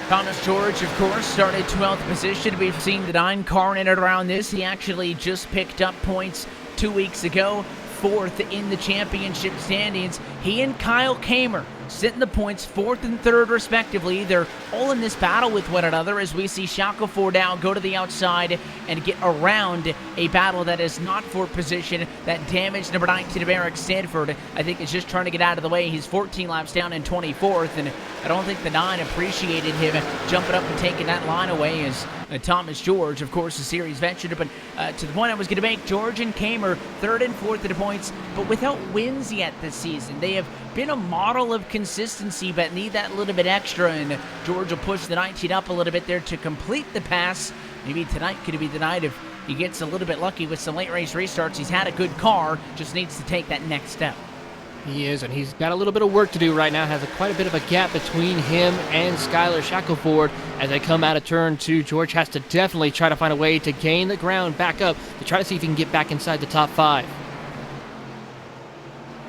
Thomas George, of course, started 12th position. We've seen the 9 car in and around this. He actually just picked up points 2 weeks ago, 4th in the championship standings. He and Kyle Kamer sitting the points 4th and 3rd respectively. They're all in this battle with one another as we see Shackelford now go to the outside and get around a battle that is not for position. That damaged number 19 of Eric Stanford, I think, is just trying to get out of the way. He's 14 laps down in 24th, and I don't think the 9 appreciated him jumping up and taking that line away as Thomas George, of course, a series veteran. But to the point I was going to make, George and Kamer 3rd and 4th at the points, but without wins yet this season. They have been a model of consistency, but need that little bit extra, and George will push the 19 up a little bit there to complete the pass. Maybe tonight could be the night if he gets a little bit lucky with some late race restarts. He's had a good car, just needs to take that next step. He is, and he's got a little bit of work to do right now. Has quite a bit of a gap between him and Skyler Shackelford as they come out of turn 2. George has to definitely try to find a way to gain the ground back up to try to see if he can get back inside the top 5.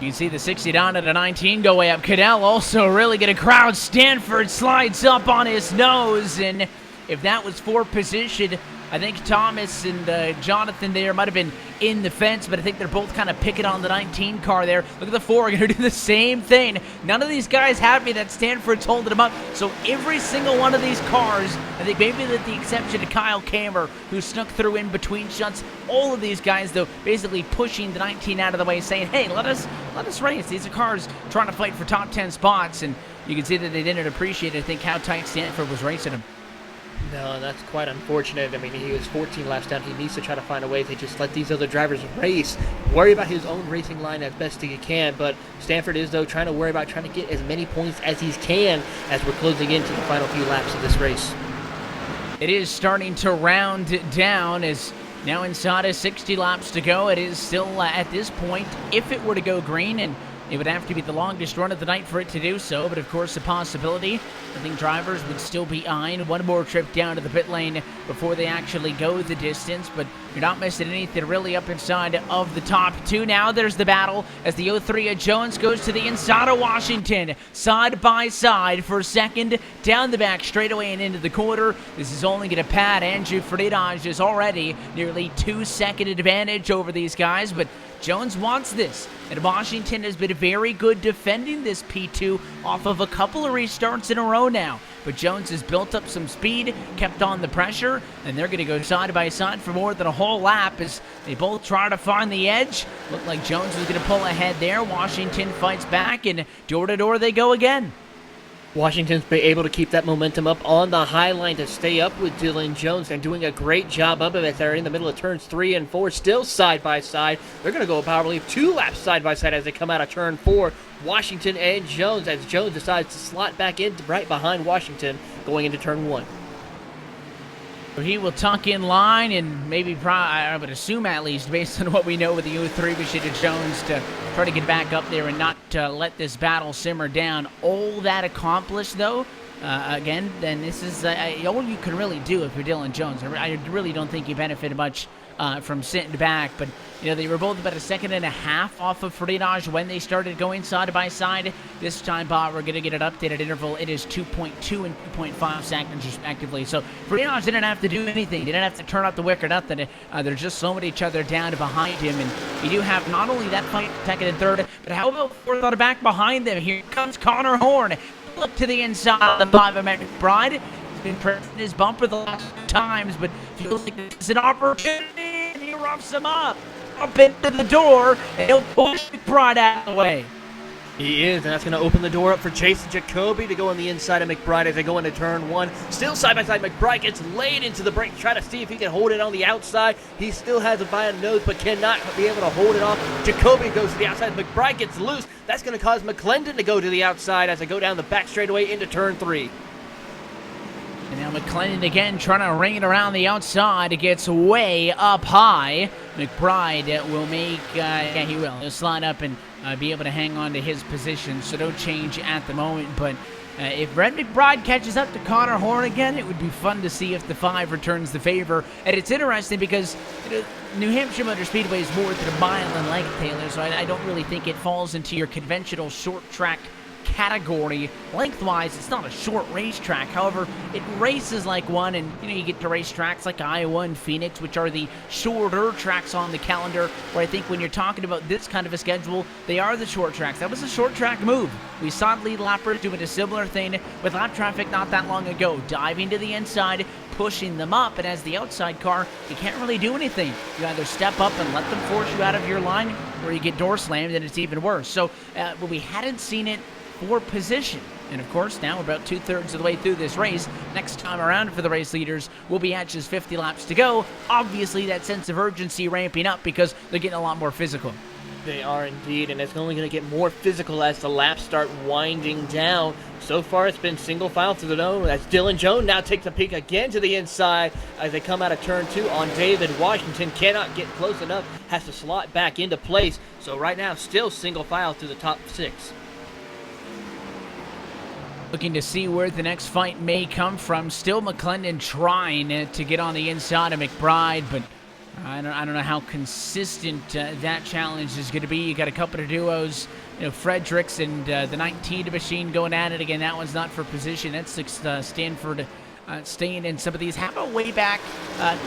You can see the 60 down to the 19 go way up. Cadell also really get a crowd. Stanford slides up on his nose, and if that was for position, I think Thomas and Jonathan there might have been in the fence, but I think they're both kind of picking on the 19 car there. Look at the 4, going to do the same thing. None of these guys happy that Stanford's holding them up. So every single one of these cars, I think maybe with the exception of Kyle Kamer, who snuck through in between shots, all of these guys, though, basically pushing the 19 out of the way, saying, hey, let us race. These are cars trying to fight for top 10 spots, and you can see that they didn't appreciate, I think, how tight Stanford was racing them. No, that's quite unfortunate. I mean, he was 14 laps down. He needs to try to find a way to just let these other drivers race, worry about his own racing line as best he can. But Stanford is, though, trying to get as many points as he can as we're closing into the final few laps of this race. It is starting to round down as now inside of 60 laps to go. It is still at this point, if it were to go green, and it would have to be the longest run of the night for it to do so, but of course a possibility. I think drivers would still be eyeing one more trip down to the pit lane before they actually go the distance, but you're not missing anything really up inside of the top 2. Now there's the battle as the 03 of Jones goes to the inside of Washington, side by side for second, down the back straightaway and into the quarter. This is only going to pad Andrew Friedage is already nearly 2-second advantage over these guys, but Jones wants this, and Washington has been very good defending this P2 off of a couple of restarts in a row now. But Jones has built up some speed, kept on the pressure, and they're going to go side by side for more than a whole lap as they both try to find the edge. Looked like Jones was going to pull ahead there. Washington fights back, and door to door they go again. Washington's been able to keep that momentum up on the high line to stay up with Dylan Jones and doing a great job of it as they're in the middle of turns 3 and 4, still side by side. They're going to go power leave 2 laps side by side as they come out of turn 4. Washington and Jones, as Jones decides to slot back in right behind Washington going into turn 1. He will tuck in line and maybe, I would assume at least, based on what we know with the U3, we should have Jones to try to get back up there and not let this battle simmer down. All that accomplished, though, again, then this is all you can really do if you're Dylan Jones. I really don't think you benefited much from sitting back, but they were both about a second and a half off of Friedage when they started going side by side. This time, Bob, we're going to get an updated interval. It is 2.2 and 2.5 seconds respectively. So Friedage didn't have to do anything. Didn't have to turn up the wick or nothing. They're just slowing each other down behind him, and you do have not only that fight second and third, but how about fourth on the back behind them? Here comes Connor Horn. Look to the inside of the 5 of McBride. He's been pressing his bumper the last times, but feels like it's an opportunity, and he roughs him up into the door, and he'll push McBride out of the way. He is, and that's going to open the door up for Jason Jacoby to go on the inside of McBride as they go into turn 1. Still side by side, McBride gets laid into the brake, try to see if he can hold it on the outside. He still has a by a nose, but cannot be able to hold it off. Jacoby goes to the outside, McBride gets loose. That's going to cause McClendon to go to the outside as they go down the back straightaway into turn 3. And now McClendon again trying to ring it around the outside. It gets way up high. McBride will make, he will. He'll slide up and be able to hang on to his position, so no change at the moment. But if Brett McBride catches up to Connor Horn again, it would be fun to see if the 5 returns the favor. And it's interesting because New Hampshire Motor Speedway is more than a mile in length, Taylor, so I don't really think it falls into your conventional short track category. Lengthwise, it's not a short racetrack. However, it races like one, and you get to race tracks like Iowa and Phoenix, which are the shorter tracks on the calendar, where I think when you're talking about this kind of a schedule, they are the short tracks. That was a short track move. We saw lead lappers doing a similar thing with lap traffic not that long ago, diving to the inside, pushing them up, and as the outside car, you can't really do anything. You either step up and let them force you out of your line, or you get door slammed, and it's even worse. So, but we hadn't seen it for position. And of course, now we're about 2/3 of the way through this race. Next time around for the race leaders, we'll be at just 50 laps to go. Obviously, that sense of urgency ramping up because they're getting a lot more physical. They are indeed, and it's only going to get more physical as the laps start winding down. So far, it's been single file through the zone as Dylan Jones now takes a peek again to the inside as they come out of turn 2 on David Washington. Cannot get close enough, has to slot back into place. So right now, still single file through the top 6. Looking to see where the next fight may come from. Still McClendon trying to get on the inside of McBride, but I don't know how consistent that challenge is going to be. You got a couple of duos, Fredericks and the 19 machine going at it again. That one's not for position. That's Stanford staying in some of these. How about way back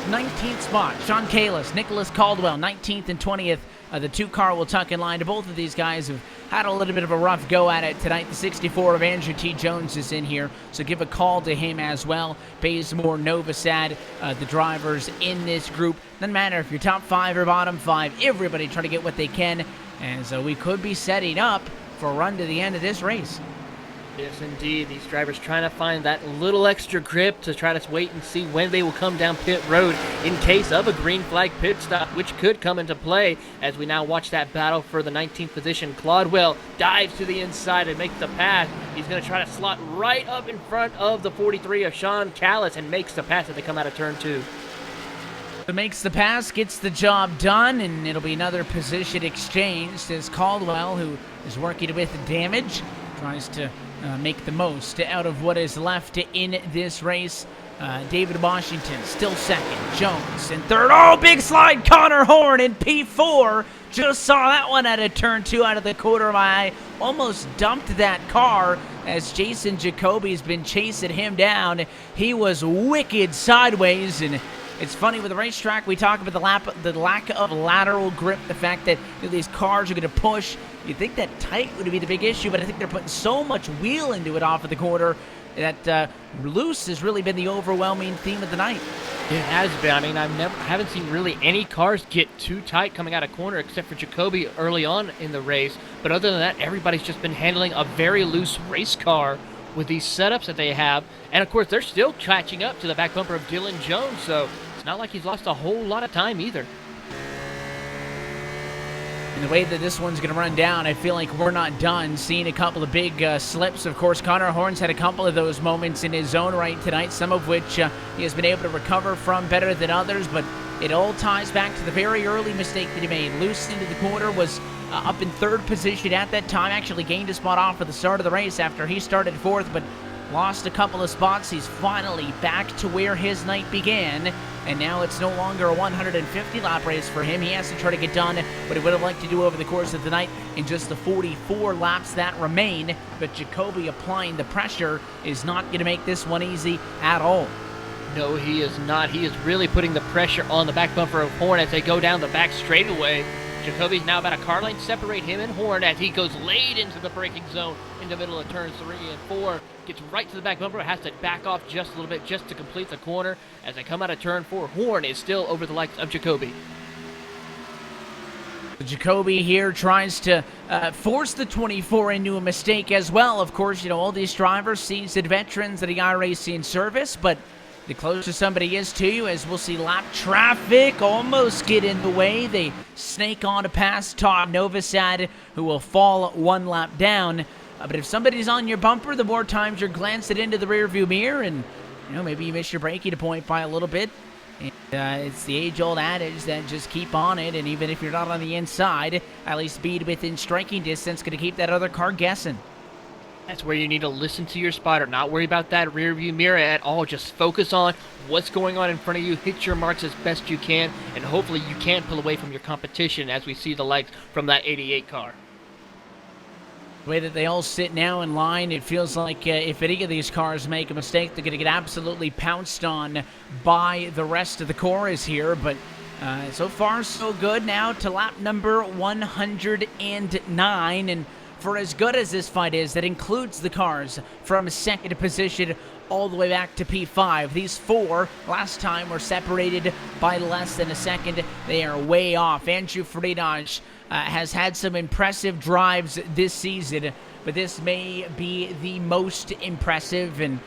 19th spot? Sean Kalis, Nicholas Caldwell, 19th and 20th. The 2-car will tuck in line. Both of these guys have had a little bit of a rough go at it tonight. The 64 of Andrew T. Jones is in here, so give a call to him as well. Bazemore, Novosad, the drivers in this group. Doesn't matter if you're top 5 or bottom 5. Everybody trying to get what they can, and so we could be setting up for a run to the end of this race. Yes, indeed. These drivers trying to find that little extra grip to try to wait and see when they will come down pit road in case of a green flag pit stop, which could come into play as we now watch that battle for the 19th position. Claudwell dives to the inside and makes the pass. He's going to try to slot right up in front of the 43 of Sean Callis and makes the pass as they come out of turn 2. Makes the pass, gets the job done, and it'll be another position exchange as Caldwell, who is working with damage, tries to make the most out of what is left in this race. David Washington still second. Jones in third. Oh, big slide. Connor Horn in P4. Just saw that one out of turn 2 out of the corner of my eye. Almost dumped that car as Jason Jacoby's been chasing him down. He was wicked sideways, and it's funny with the racetrack, we talk about the lack of lateral grip, the fact that these cars are going to push. You'd think that tight would be the big issue, but I think they're putting so much wheel into it off of the corner that loose has really been the overwhelming theme of the night. It has been. I mean, haven't seen really any cars get too tight coming out of corner except for Jacoby early on in the race. But other than that, everybody's just been handling a very loose race car with these setups that they have. And of course, they're still catching up to the back bumper of Dylan Jones, so it's not like he's lost a whole lot of time either. And the way that this one's going to run down, I feel like we're not done. Seeing a couple of big slips. Of course, Connor Horn's had a couple of those moments in his own right tonight, some of which he has been able to recover from better than others, but it all ties back to the very early mistake that he made. Loose into the corner, was up in third position at that time, actually gained a spot off at the start of the race after he started fourth, but lost a couple of spots. He's finally back to where his night began, and now it's no longer a 150-lap race for him. He has to try to get done what he would have liked to do over the course of the night in just the 44 laps that remain, but Jacoby applying the pressure is not going to make this one easy at all. No, he is not. He is really putting the pressure on the back bumper of Horn as they go down the back straightaway. Jacoby's now about a car length separate him and Horn as he goes late into the braking zone in the middle of turns 3 and 4. Gets right to the back bumper, has to back off just a little bit just to complete the corner. As they come out of turn 4, Horn is still over the likes of Jacoby. Jacoby here tries to force the 24 into a mistake as well. Of course, you know, all these drivers, seasoned veterans of the iRacing service, but the closer somebody is to you, as we'll see lap traffic almost get in the way. They snake on to pass Todd Novosad, who will fall one lap down. But if somebody's on your bumper, the more times you're glancing into the rearview mirror, and you know, maybe you miss your braking point by a little bit. And it's the age-old adage that just keep on it, and even if you're not on the inside, at least speed within striking distance, going to keep that other car guessing. That's where you need to listen to your spotter, not worry about that rear view mirror at all. Just focus on what's going on in front of you, hit your marks as best you can, and hopefully you can pull away from your competition as we see the lights from that 88 car. The way that they all sit now in line, it feels like if any of these cars make a mistake, they're going to get absolutely pounced on by the rest of the chorus here. But so far, so good now to lap number 109. And for as good as this fight is, that includes the cars from second position all the way back to P5. These four last time were separated by less than a second. They are way off. Andrew Friedrich has had some impressive drives this season, but this may be the most impressive. And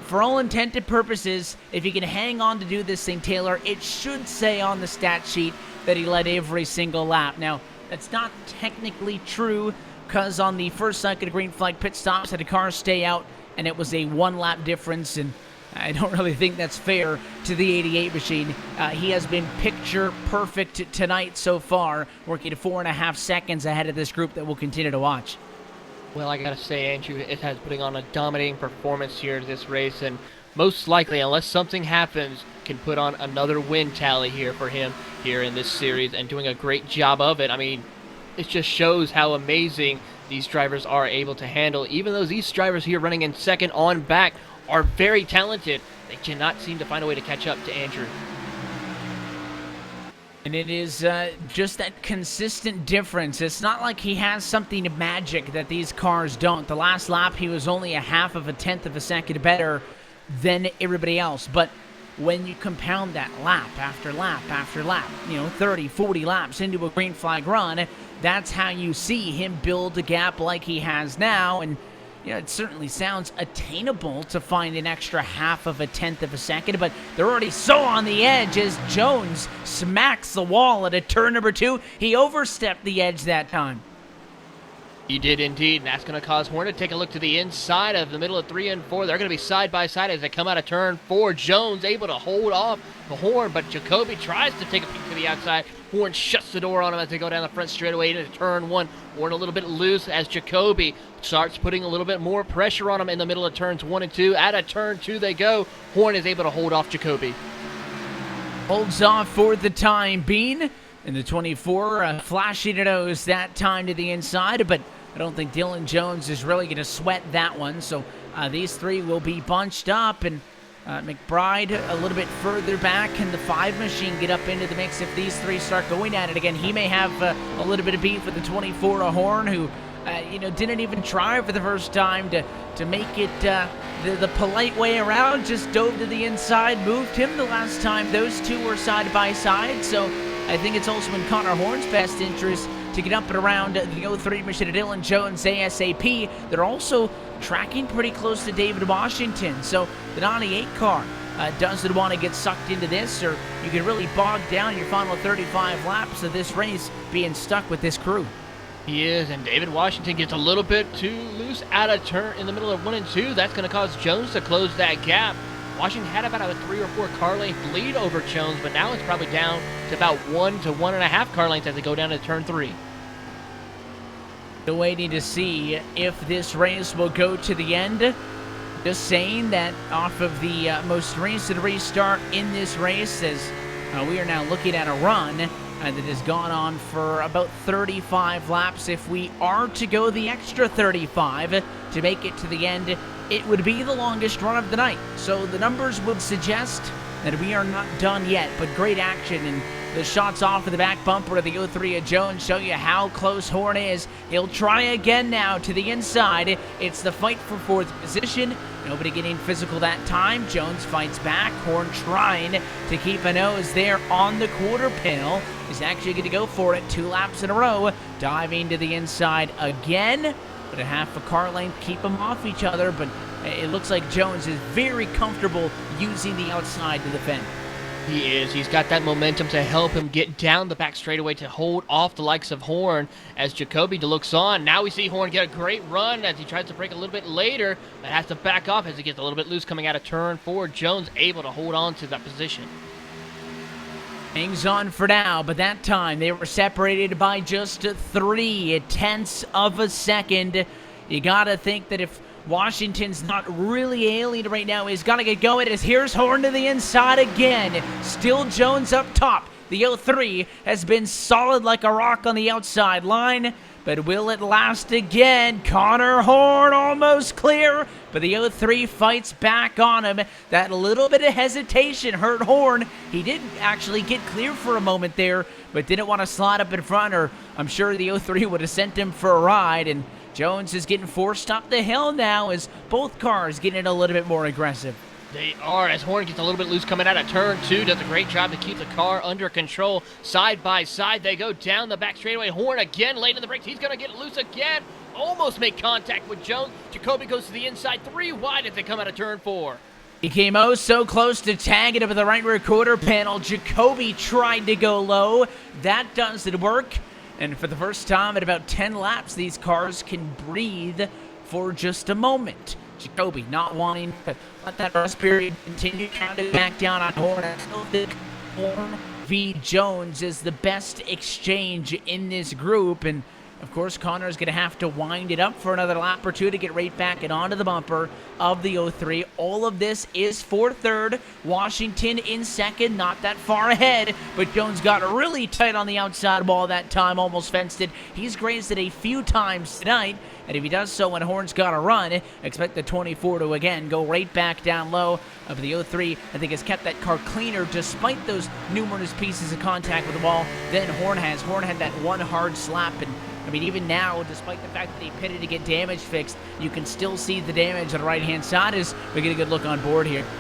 for all intended purposes, if he can hang on to do this thing, Taylor, it should say on the stat sheet that he led every single lap. Now, that's not technically true, because on the first second of green flag pit stops, had the car stay out, and it was a one-lap difference, and I don't really think that's fair to the 88 machine. He has been picture perfect tonight so far, working 4.5 seconds ahead of this group that we'll continue to watch. Well, I gotta say, Andrew, it has putting on a dominating performance here in this race, and most likely, unless something happens, can put on another win tally here for him here in this series, and doing a great job of it. I mean, it just shows how amazing these drivers are able to handle. Even though these drivers here running in second on back are very talented, they cannot seem to find a way to catch up to Andrew. And it is just that consistent difference. It's not like he has something magic that these cars don't. The last lap, he was only 0.5 of a second better than everybody else. But when you compound that lap after lap after lap, you know, 30, 40 laps into a green flag run, that's how you see him build a gap like he has now. And you know, it certainly sounds attainable to find an extra 0.5 of a second, but they're already so on the edge as Jones smacks the wall at a turn number 2. He overstepped the edge that time. He did indeed, and that's going to cause Horn to take a look to the inside of the middle of 3 and 4. They're going to be side by side as they come out of turn 4. Jones able to hold off the Horn, but Jacoby tries to take a peek to the outside. Horn shuts the door on him as they go down the front straightaway into turn 1. Horn a little bit loose as Jacoby starts putting a little bit more pressure on him in the middle of turns 1 and 2. Out of turn 2 they go. Horn is able to hold off Jacoby. Holds off for the time being. And the 24 flashing a nose that time to the inside, but I don't think Dylan Jones is really going to sweat that one. So these three will be bunched up, and McBride a little bit further back. Can the 5 machine get up into the mix if these three start going at it again? He may have a little bit of beef with the 24 Horn, who didn't even try for the first time to make it the polite way around. Just dove to the inside, moved him the last time. Those two were side by side, so I think it's also in Connor Horn's best interest to get up and around the 03 machine of Dylan Jones ASAP. They're also tracking pretty close to David Washington, so the 98 car doesn't want to get sucked into this, or you can really bog down your final 35 laps of this race being stuck with this crew. He is, and David Washington gets a little bit too loose out of turn in the middle of 1 and 2. That's going to cause Jones to close that gap. Washington had about a 3 or 4 car length lead over Jones, but now it's probably down to about 1 to 1.5 car lengths as they go down to turn 3. Still waiting to see if this race will go to the end. Just saying that off of the most recent restart in this race, as we are now looking at a run that has gone on for about 35 laps. If we are to go the extra 35 to make it to the end, it would be the longest run of the night. So the numbers would suggest that we are not done yet, but great action, and the shots off of the back bumper of the 03 of Jones show you how close Horn is. He'll try again now to the inside. It's the fight for fourth position. Nobody getting physical that time. Jones fights back. Horn trying to keep a nose there on the quarter panel. He's actually going to go for it 2 laps in a row. Diving to the inside again. But a half a car length, keep them off each other. But it looks like Jones is very comfortable using the outside to defend. He is. He's got that momentum to help him get down the back straightaway to hold off the likes of Horn as Jacoby looks on. Now we see Horn get a great run as he tries to break a little bit later, but has to back off as he gets a little bit loose coming out of turn 4. Jones able to hold on to that position. Hangs on for now, but that time they were separated by just 0.3 of a second. You gotta think that if Washington's not really alien right now, he's got to get going as here's Horn to the inside again. Still Jones up top. The 03 has been solid like a rock on the outside line, but will it last again? Connor Horn almost clear, but the 03 fights back on him. That little bit of hesitation hurt Horn. He did actually get clear for a moment there, but didn't want to slide up in front, or I'm sure the 03 would have sent him for a ride, and Jones is getting forced up the hill now as both cars getting a little bit more aggressive. They are, as Horn gets a little bit loose coming out of turn 2. Does a great job to keep the car under control. Side by side, they go down the back straightaway. Horn again late in the brakes. He's going to get loose again. Almost make contact with Jones. Jacoby goes to the inside. 3 wide as they come out of turn 4. He came oh so close to tagging him at the right rear quarter panel. Jacoby tried to go low. That doesn't work. And for the first time in about 10 laps, these cars can breathe for just a moment. Jacoby not wanting to let that rest period continue, trying to back down on Horn. I still think Horn v. Jones is the best exchange in this group. And of course, Connor's going to have to wind it up for another lap or 2 to get right back and onto the bumper of the 03. All of this is for third. Washington in second, not that far ahead, but Jones got really tight on the outside wall that time, almost fenced it. He's grazed it a few times tonight, and if he does so when Horn's got a run, expect the 24 to again go right back down low. Of the 03, I think has kept that car cleaner despite those numerous pieces of contact with the wall than Horn has. Horn had that one hard slap, and I mean, even now, despite the fact that he pitted to get damage fixed, you can still see the damage on the right-hand side as we get a good look on board here. Just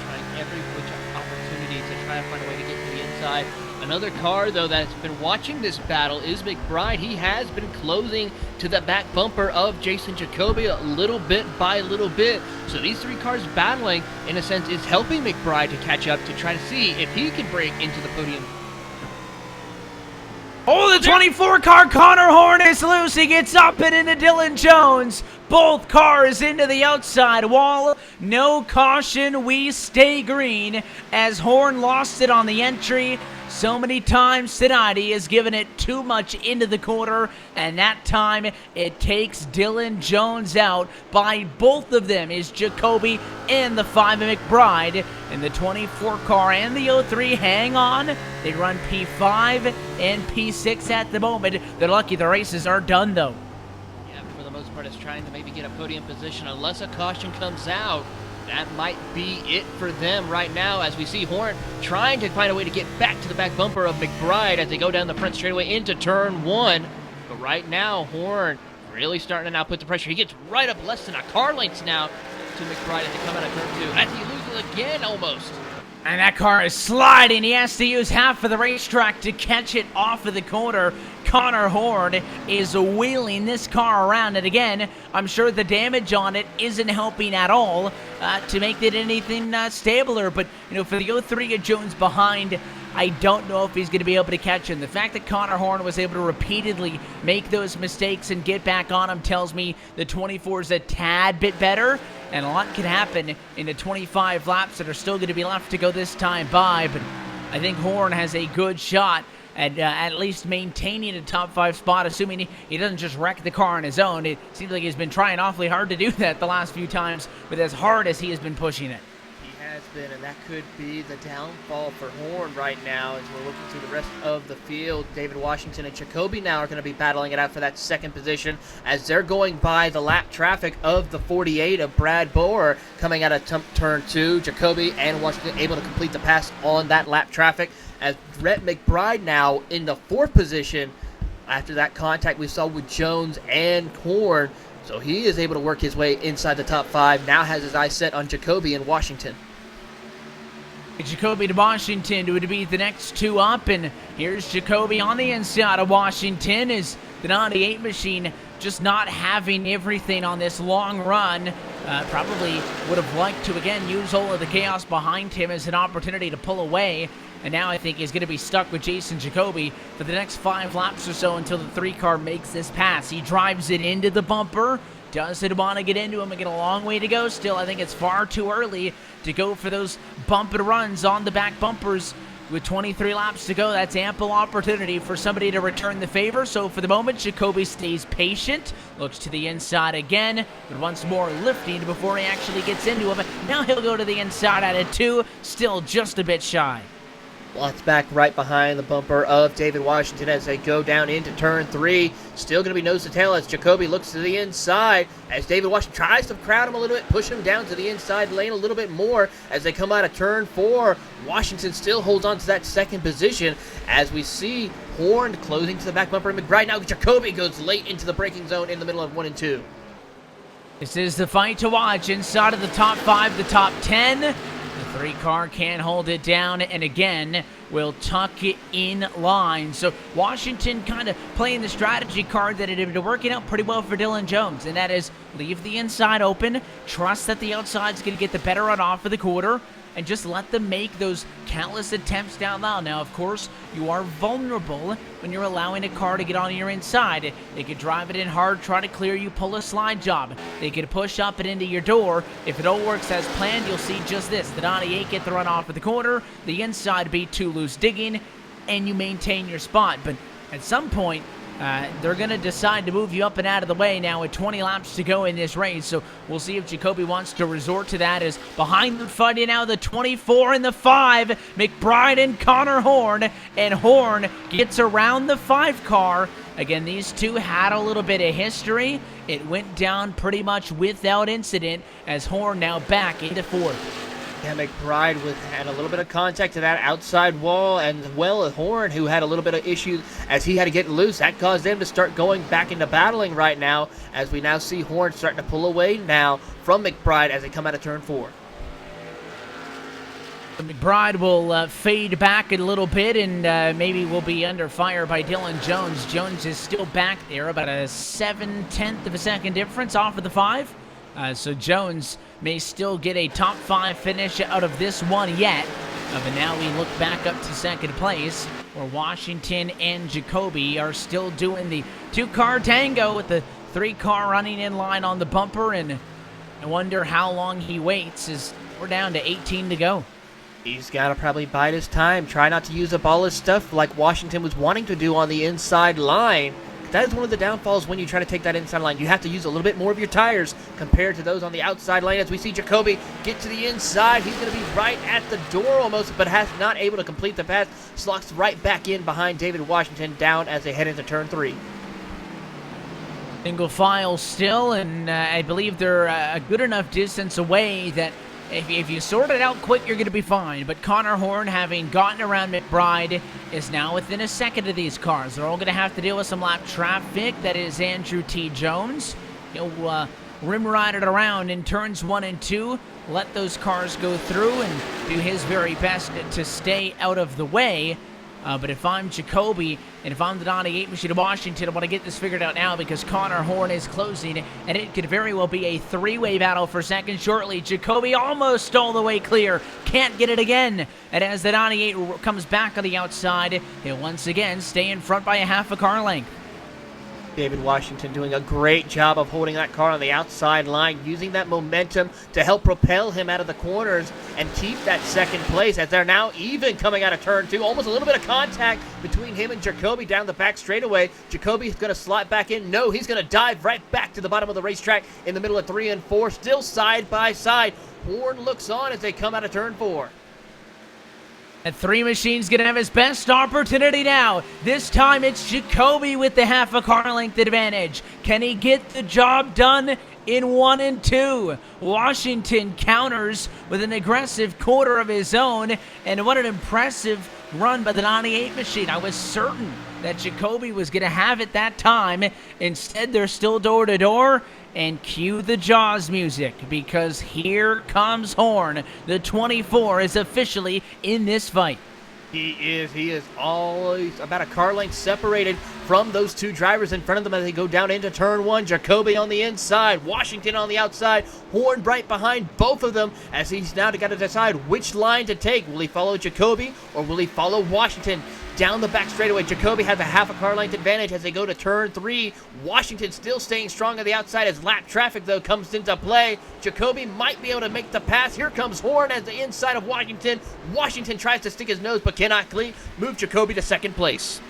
trying every which opportunity to try and find a way to get to the inside. Another car, though, that's been watching this battle is McBride. He has been closing to the back bumper of Jason Jacoby a little bit by little bit. So these 3 cars battling, in a sense, is helping McBride to catch up to try to see if he can break into the podium. Oh, the 24 car, Connor Horn is loose. He gets up and into Dylan Jones. Both cars into the outside wall. No caution. We stay green as Horn lost it on the entry. So many times tonight he has given it too much into the corner, and that time it takes Dylan Jones out. By both of them is Jacoby and the 5 McBride. And the 24 car and the 03 hang on. They run P5 and P6 at the moment. They're lucky the races are done, though. Yeah, for the most part, it's trying to maybe get a podium position. Unless a caution comes out, that might be it for them right now, as we see Horn trying to find a way to get back to the back bumper of McBride as they go down the front straightaway into turn 1. But right now, Horn really starting to now put the pressure. He gets right up less than a car length now to McBride as they come out of turn 2. As he loses again almost. And that car is sliding. He has to use half of the racetrack to catch it off of the corner. Connor Horn is wheeling this car around. And again, I'm sure the damage on it isn't helping at all to make it anything stabler. But, you know, for the 03 of Jones behind, I don't know if he's going to be able to catch him. The fact that Connor Horn was able to repeatedly make those mistakes and get back on him tells me the 24 is a tad bit better. And a lot can happen in the 25 laps that are still going to be left to go this time by. But I think Horn has a good shot and at least maintaining a top 5 spot, assuming he doesn't just wreck the car on his own. It seems like he's been trying awfully hard to do that the last few times, with as hard as he has been pushing it. Has been, and that could be the downfall for Horn right now as we're looking through the rest of the field. David Washington and Jacoby now are going to be battling it out for that second position as they're going by the lap traffic of the 48 of Brad Boer coming out of turn 2. Jacoby and Washington able to complete the pass on that lap traffic as Brett McBride now in the 4th position after that contact we saw with Jones and Horn. So he is able to work his way inside the top 5. Now has his eyes set on Jacoby and Washington. Jacoby to Washington would be the next 2 up, and here's Jacoby on the inside of Washington. Is the 98 machine just not having everything on this long run? Probably would have liked to again use all of the chaos behind him as an opportunity to pull away, and now I think he's going to be stuck with Jason Jacoby for the next 5 laps or so until the 3 car makes this pass. He drives it into the bumper. Doesn't want to get into him and get a long way to go still. I think it's far too early to go for those bump and runs on the back bumpers. With 23 laps to go, that's ample opportunity for somebody to return the favor. So for the moment, Jacoby stays patient, looks to the inside again, but once more lifting before he actually gets into him. Now he'll go to the inside out of 2, still just a bit shy. Lots back right behind the bumper of David Washington as they go down into turn 3. Still going to be nose to tail as Jacoby looks to the inside as David Washington tries to crowd him a little bit, push him down to the inside lane a little bit more as they come out of turn 4. Washington still holds on to that second position as we see Horn closing to the back bumper of McBride. Now Jacoby goes late into the braking zone in the middle of 1 and 2. This is the fight to watch inside of the top 5, the top 10. The 3 car can't hold it down, and again, will tuck it in line. So Washington kind of playing the strategy card that it had been working out pretty well for Dylan Jones, and that is leave the inside open, trust that the outside's going to get the better run off of the quarter, and just let them make those countless attempts down low. Now, of course, you are vulnerable when you're allowing a car to get on your inside. They could drive it in hard, try to clear you, pull a slide job. They could push up and into your door. If it all works as planned, you'll see just this. The 98 get the run off of the corner, the inside be too loose digging, and you maintain your spot. But at some point, they're going to decide to move you up and out of the way now with 20 laps to go in this race. So we'll see if Jacoby wants to resort to that. As behind the fighting now, the 24 and the 5, McBride and Connor Horn. And Horn gets around the 5 car. Again, these two had a little bit of history. It went down pretty much without incident as Horn now back into 4th. Yeah, McBride had a little bit of contact to that outside wall, and well as Horn, who had a little bit of issues as he had to get loose. That caused them to start going back into battling right now, as we now see Horn starting to pull away now from McBride as they come out of turn 4. McBride will fade back a little bit, and maybe will be under fire by Dylan Jones. Jones is still back there, about a 7/10 of a second difference off of the 5. So Jones may still get a top 5 finish out of this one yet. But now we look back up to second place, where Washington and Jacoby are still doing the 2-car tango with the 3-car running in line on the bumper. And I wonder how long he waits, as we're down to 18 to go. He's got to probably bide his time, try not to use up all his stuff like Washington was wanting to do on the inside line. That is one of the downfalls when you try to take that inside line. You have to use a little bit more of your tires compared to those on the outside lane. As we see Jacoby get to the inside, he's going to be right at the door almost, but has not able to complete the pass. Slots right back in behind David Washington down as they head into turn 3. Single file still, and I believe they're a good enough distance away that if you sort it out quick, you're going to be fine. But Connor Horn, having gotten around McBride, is now within a second of these cars. They're all going to have to deal with some lap traffic. That is Andrew T. Jones. He'll rim ride it around in turns 1 and 2. Let those cars go through and do his very best to stay out of the way. But if I'm Jacoby and if I'm the 98 machine of Washington, I want to get this figured out now because Connor Horn is closing, and it could very well be a 3-way battle for second shortly. Jacoby almost all the way clear. Can't get it again. And as the 98 comes back on the outside, he'll once again stay in front by a half a car length. David Washington doing a great job of holding that car on the outside line, using that momentum to help propel him out of the corners and keep that second place as they're now even coming out of turn 2. Almost a little bit of contact between him and Jacoby down the back straightaway. Jacoby's going to slide back in. No, he's going to dive right back to the bottom of the racetrack in the middle of 3 and 4, still side by side. Horn looks on as they come out of turn 4. And Three Machines going to have his best opportunity now. This time it's Jacoby with the half a car length advantage. Can he get the job done in 1 and 2? Washington counters with an aggressive quarter of his own. And what an impressive run by the 98 machine. I was certain that Jacoby was going to have it that time. Instead, they're still door to door. And cue the Jaws music, because here comes Horn. The 24 is officially in this fight. He is always about a car length separated from those two drivers in front of them as they go down into turn 1. Jacoby on the inside, Washington on the outside, Horn right behind both of them as he's now got to decide which line to take. Will he follow Jacoby or will he follow Washington? Down the back straightaway, Jacoby has a half a car length advantage as they go to turn 3. Washington still staying strong on the outside as lap traffic, though, comes into play. Jacoby might be able to make the pass. Here comes Horn as the inside of Washington. Washington tries to stick his nose but cannot move Jacoby to second place.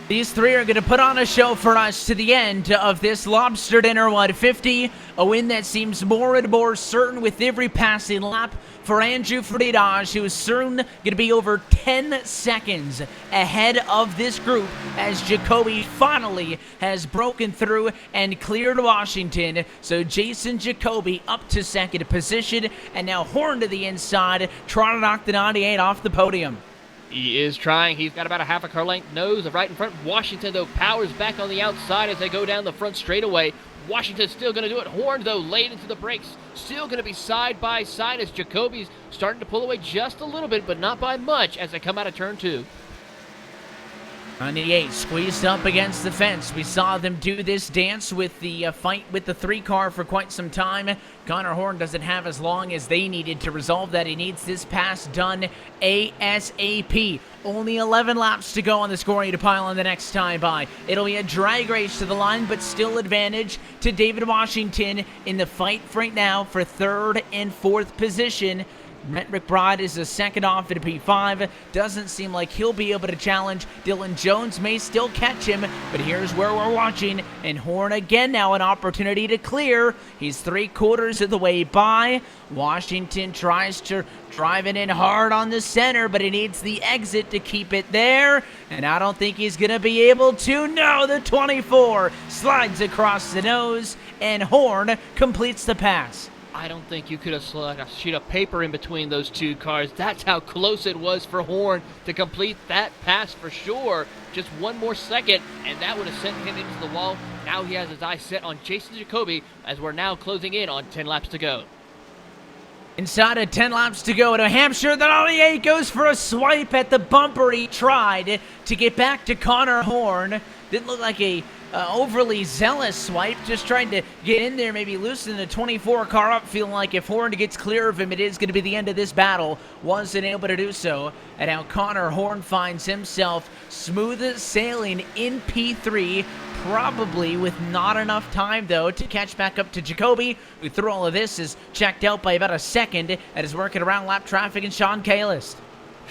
These three are going to put on a show for us to the end of this Lobster Dinner 150. A win that seems more and more certain with every passing lap for Andrew Friedage, who is soon going to be over 10 seconds ahead of this group as Jacoby finally has broken through and cleared Washington. So Jason Jacoby up to second position, and now Horn to the inside, trying to knock the 98 off the podium. He is trying. He's got about a half a car length nose of right in front. Washington, though, powers back on the outside as they go down the front straightaway. Washington's still going to do it. Horn, though, laid into the brakes. Still going to be side by side as Jacoby's starting to pull away just a little bit, but not by much as they come out of turn 2. 98 squeezed up against the fence. We saw them do this dance with the fight with the 3 car for quite some time. Connor Horn doesn't have as long as they needed to resolve that. He needs this pass done ASAP. Only 11 laps to go on the scoring to pile on the next time by. It'll be a drag race to the line, but still advantage to David Washington in the fight right now for 3rd and 4th position. Brent McBride is a second off at a P5. Doesn't seem like he'll be able to challenge. Dylan Jones may still catch him, but here's where we're watching. And Horn again now an opportunity to clear. He's 3/4 of the way by. Washington tries to drive it in hard on the center, but he needs the exit to keep it there. And I don't think he's going to be able to. No, the 24 slides across the nose, and Horn completes the pass. I don't think you could have slid a sheet of paper in between those two cars. That's how close it was for Horn to complete that pass for sure. Just one more second, and that would have sent him into the wall. Now he has his eyes set on Jason Jacoby as we're now closing in on 10 laps to go. Inside of 10 laps to go to Hampshire, the 98 goes for a swipe at the bumper. He tried to get back to Connor Horn. Didn't look like a overly zealous swipe, just trying to get in there, maybe loosen the 24 car up, feeling like if Horn gets clear of him, it is going to be the end of this battle. Wasn't able to do so, and now Connor Horn finds himself smooth sailing in P3, probably with not enough time, though, to catch back up to Jacoby, who through all of this is checked out by about a second and is working around lap traffic and Sean Kalis.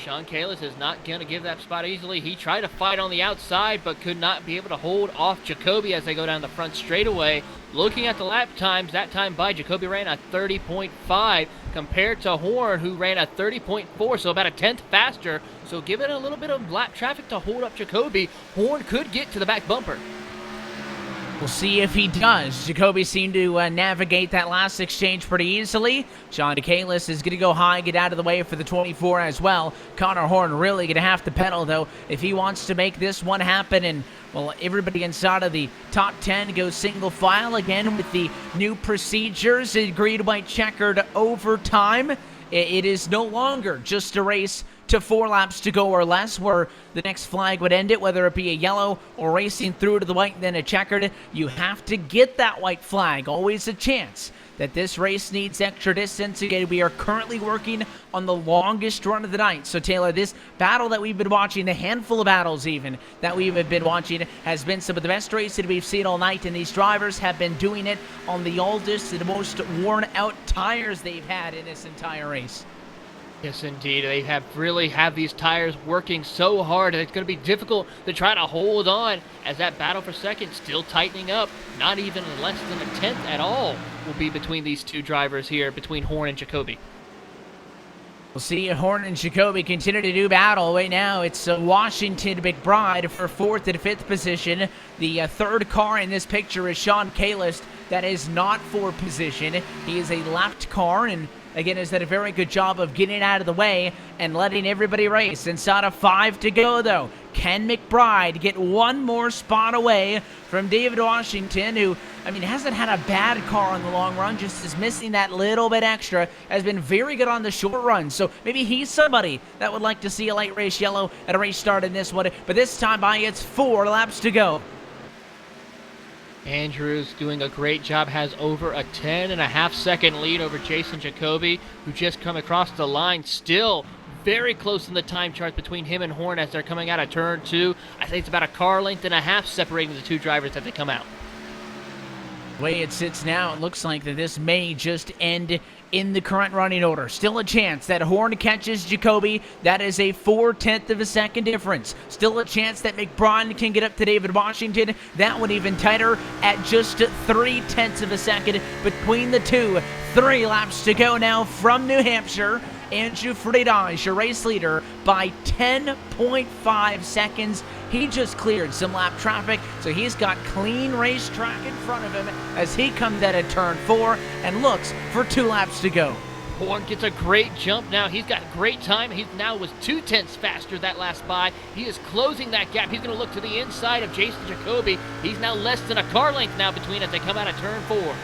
Sean Kalis is not going to give that spot easily. He tried to fight on the outside, but could not be able to hold off Jacoby as they go down the front straightaway. Looking at the lap times, that time by Jacoby ran a 30.5 compared to Horn, who ran a 30.4, so about a tenth faster. So given a little bit of lap traffic to hold up Jacoby, Horn could get to the back bumper. We'll see if he does. Jacoby seemed to navigate that last exchange pretty easily. Sean Kalis is going to go high, get out of the way for the 24 as well. Connor Horn really going to have to pedal, though, if he wants to make this one happen. And, well, everybody inside of the top 10 goes single file again with the new procedures agreed by checkered overtime. It is no longer just a race to 4 laps to go or less, where the next flag would end it, whether it be a yellow or racing through to the white, then a checkered. You have to get that white flag. Always a chance that this race needs extra distance. Again, we are currently working on the longest run of the night. So, Taylor, this battle that we've been watching, the handful of battles even that we have been watching, has been some of the best races we've seen all night, and these drivers have been doing it on the oldest and most worn-out tires they've had in this entire race. Yes, indeed. They have really have these tires working so hard, and it's going to be difficult to try to hold on as that battle for second still tightening up. Not even less than a tenth at all will be between these two drivers here, between Horn and Jacoby. We'll see Horn and Jacoby continue to do battle. Right now, it's Washington McBride for 4th and 5th position. The third car in this picture is Sean Kalist. That is not for position. He is a lapped car, and again, has done a very good job of getting out of the way and letting everybody race. Inside of 5 to go, though. Can McBride get one more spot away from David Washington, who, I mean, hasn't had a bad car in the long run, just is missing that little bit extra, has been very good on the short run. So maybe he's somebody that would like to see a light race yellow at a race start in this one. But this time by, it's 4 laps to go. Andrews doing a great job, has over a 10.5-second lead over Jason Jacoby, who just come across the line, still very close in the time chart between him and Horn as they're coming out of turn 2. I think it's about a car length and a half separating the two drivers as they come out. The way it sits now, it looks like that this may just end in the current running order. Still a chance that Horn catches Jacoby. That is a 4/10 of a second difference. Still a chance that McBride can get up to David Washington. That one even tighter at just 3/10 of a second between the two. 3 laps to go now from New Hampshire. Andrew Friedage, your race leader, by 10.5 seconds. He just cleared some lap traffic, so he's got clean racetrack in front of him as he comes out of turn 4 and looks for 2 laps to go. Horn gets a great jump now. He's got great time. He now was 2/10 faster that last by. He is closing that gap. He's going to look to the inside of Jason Jacoby. He's now less than a car length now between as they come out of turn 4.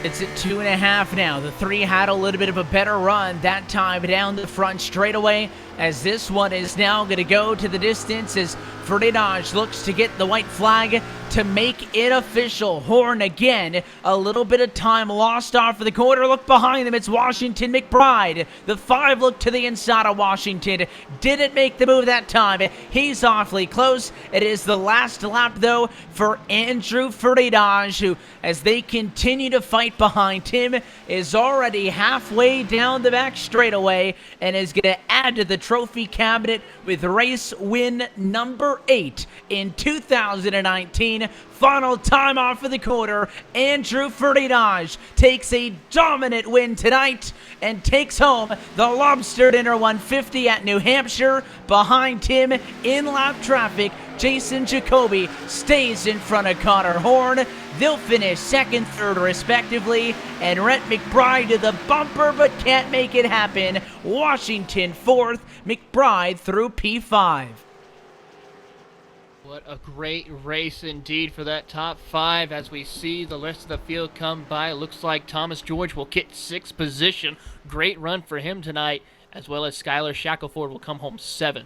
It's at 2.5 now. The 3 had a little bit of a better run that time down the front straightaway, as this one is now going to go to the distance as Friedage looks to get the white flag to make it official. Horn again, a little bit of time lost off of the corner. Look behind them, it's Washington McBride. The 5 look to the inside of Washington. Didn't make the move that time. He's awfully close. It is the last lap, though, for Andrew Friedage, who, as they continue to fight behind him, is already halfway down the back straightaway and is going to add to the trophy cabinet with race win number 8 in 2019. Final time off of the quarter. Andrew Friedage takes a dominant win tonight and takes home the Lobster Dinner 150 at New Hampshire. Behind him in lap traffic, Jason Jacoby stays in front of Connor Horn. They'll finish 2nd, 3rd respectively, and Rhett McBride to the bumper but can't make it happen. Washington 4th, McBride through P5. What a great race indeed for that top 5 as we see the rest of the field come by. It looks like Thomas George will get 6th position. Great run for him tonight, as well as Skylar Shackelford will come home 7th.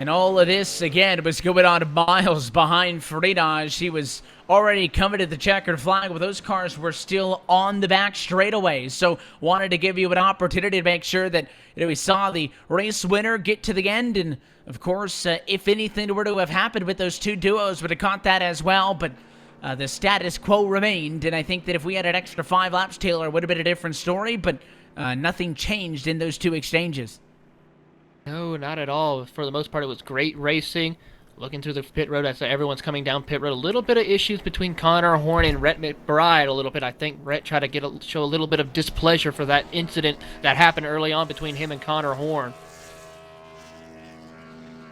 And all of this, again, was going on miles behind Friedage. He was already coming to the checkered flag, but those cars were still on the back straightaway. So wanted to give you an opportunity to make sure that we saw the race winner get to the end. And, of course, if anything were to have happened with those two duos, would have caught that as well. But the status quo remained. And I think that if we had an extra 5 laps, Taylor, it would have been a different story. But nothing changed in those 2 exchanges. No, not at all. For the most part, it was great racing. Looking through the pit road as everyone's coming down pit road. A little bit of issues between Connor Horn and Rhett McBride a little bit. I think Rhett tried to show a little bit of displeasure for that incident that happened early on between him and Connor Horn.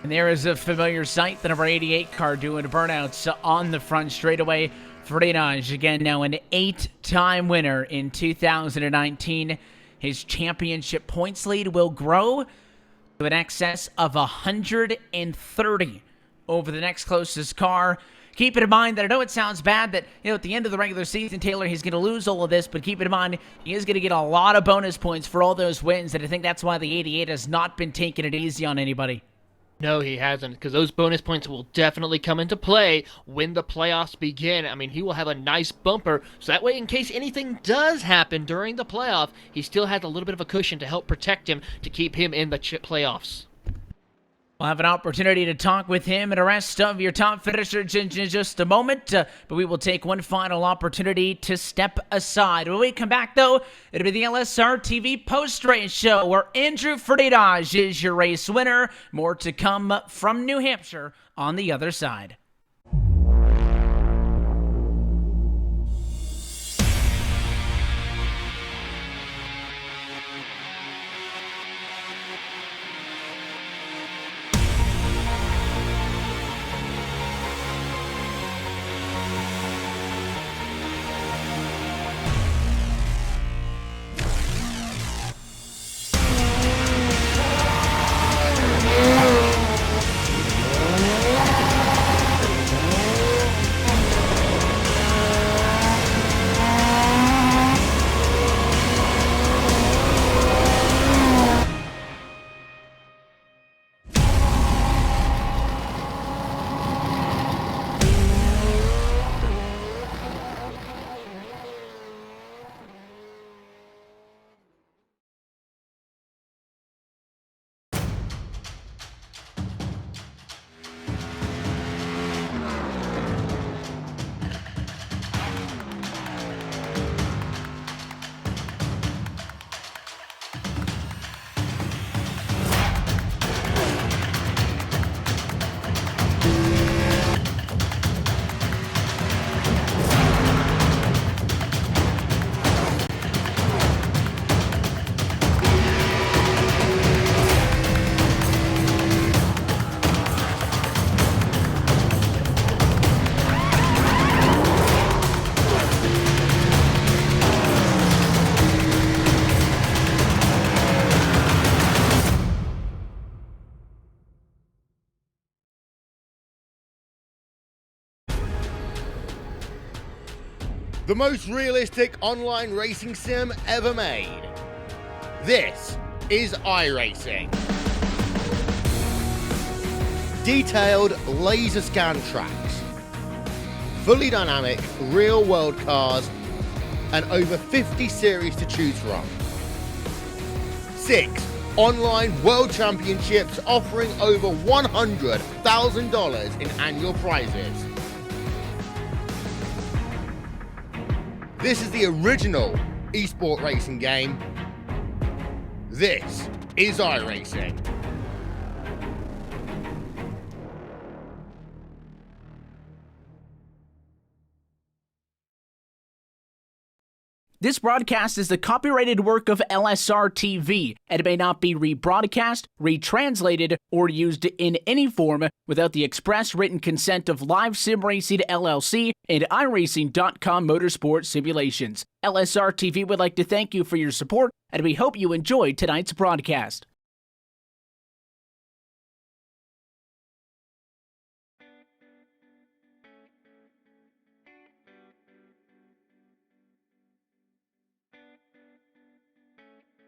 And there is a familiar sight, the number 88 car doing burnouts on the front straightaway. Friedage, again, now an 8-time winner in 2019. His championship points lead will grow to an excess of 130 over the next closest car. Keep it in mind that I know it sounds bad that, at the end of the regular season, Taylor, he's going to lose all of this, but keep it in mind, he is going to get a lot of bonus points for all those wins, and I think that's why the 88 has not been taking it easy on anybody. No, he hasn't, because those bonus points will definitely come into play when the playoffs begin. I mean, he will have a nice bumper, so that way, in case anything does happen during the playoff, he still has a little bit of a cushion to help protect him to keep him in the playoffs. We'll have an opportunity to talk with him and the rest of your top finishers in just a moment, but we will take one final opportunity to step aside. When we come back, though, it'll be the LSR TV post-race show where Andrew Freitas is your race winner. More to come from New Hampshire on the other side. The most realistic online racing sim ever made. This is iRacing. Detailed laser scan tracks, fully dynamic real world cars, and over 50 series to choose from. 6 online world championships offering over $100,000 in annual prizes. This is the original esport racing game. This is iRacing. This broadcast is the copyrighted work of LSR TV, and it may not be rebroadcast, retranslated, or used in any form without the express written consent of Live Sim Racing LLC and iRacing.com Motorsport Simulations. LSR TV would like to thank you for your support, and we hope you enjoyed tonight's broadcast.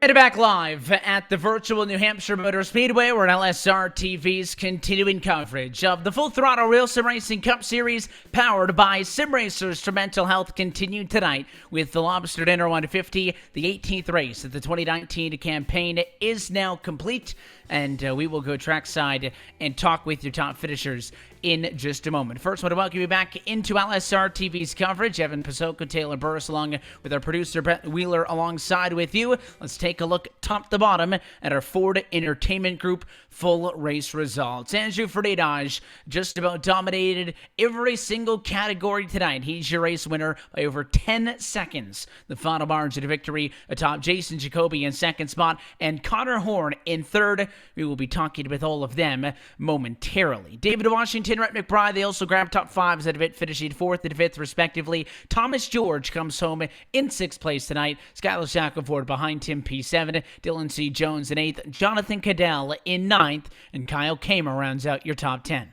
And back live at the virtual New Hampshire Motor Speedway, where LSR TV's continuing coverage of the Full Throttle RealSimRacing Cup Series, powered by SimRacers for Mental Health, continued tonight with the Lobster Dinner 150. The 18th race of the 2019 campaign is now complete, and we will go trackside and talk with your top finishers in just a moment. First, I want to welcome you back into LSR TV's coverage. Evan Pasoko, Taylor Burris, along with our producer Brett Wheeler alongside with you. Let's take a look top to bottom at our Ford Entertainment Group full race results. Andrew Freitas just about dominated every single category tonight. He's your race winner by over 10 seconds. The final margin of victory atop Jason Jacoby in second spot and Connor Horn in third. We will be talking with all of them momentarily. David Washington, Rhett McBride, they also grabbed top fives out of it, finishing fourth and fifth respectively. Thomas George comes home in sixth place tonight. Skylar Shackelford behind Tim P7. Dylan C. Jones in eighth. Jonathan Cadell in ninth. And Kyle Kamer rounds out your top 10.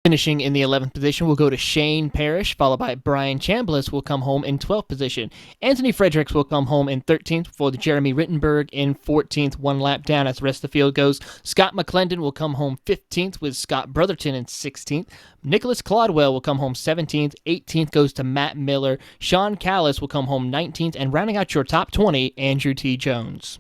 Finishing in the 11th position will go to Shane Parrish, followed by Brian Chambliss will come home in 12th position. Anthony Fredericks will come home in 13th, for Jeremy Rittenberg in 14th, one lap down as the rest of the field goes. Scott McClendon will come home 15th, with Scott Brotherton in 16th. Nicholas Clodwell will come home 17th. 18th goes to Matt Miller. Sean Callis will come home 19th. And rounding out your top 20, Andrew T. Jones.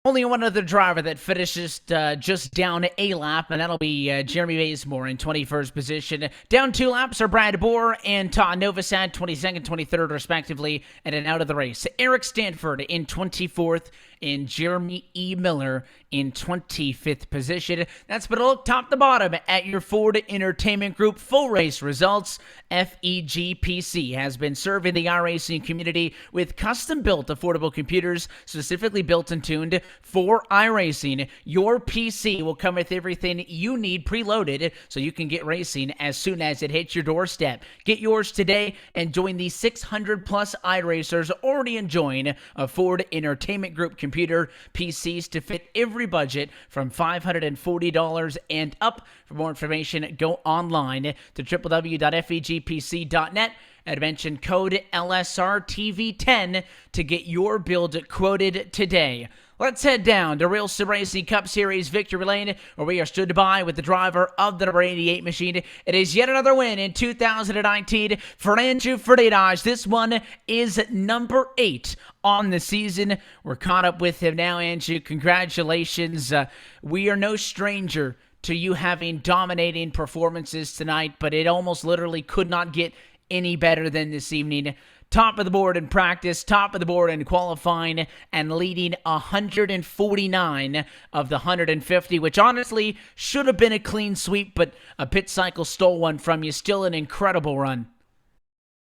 Only one other driver that finishes just down a lap, and that'll be Jeremy Bazemore in 21st position. Down 2 laps are Brad Bohr and Todd Novosad, 22nd, 23rd, respectively, and then out of the race. Eric Stanford in 24th, and Jeremy E. Miller in 25th position. That's been a look top to bottom at your Ford Entertainment Group full race results. FEGPC has been serving the iRacing community with custom-built affordable computers specifically built and tuned for iRacing. Your PC will come with everything you need preloaded so you can get racing as soon as it hits your doorstep. Get yours today and join the 600-plus iRacers already enjoying a Ford Entertainment Group computer PCs to fit every budget from $540 and up. For more information, go online to www.fegpc.net and mention code LSRTV10 to get your build quoted today. Let's head down to RealSimRacing Cup Series Victory Lane, where we are stood by with the driver of the number 88 machine. It is yet another win in 2019 for Andrew Freitas. This one is number 8 on the season. We're caught up with him now, Andrew. Congratulations. We are no stranger to you having dominating performances tonight, but it almost literally could not get any better than this evening. Top of the board in practice, top of the board in qualifying, and leading 149 of the 150, which honestly should have been a clean sweep, but a pit cycle stole one from you. Still an incredible run.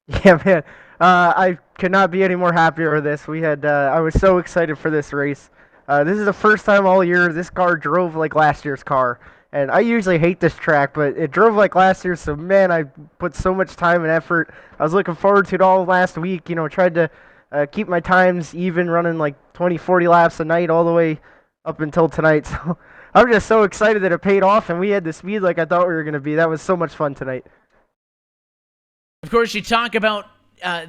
Yeah, man. I could not be any more happier with this. I was so excited for this race. This is the first time all year this car drove like last year's car. And I usually hate this track, but it drove like last year, so man, I put so much time and effort. I was looking forward to it all last week, tried to keep my times even, running like 20, 40 laps a night all the way up until tonight. So I'm just so excited that it paid off, and we had the speed like I thought we were going to be. That was so much fun tonight. Of course, you talk about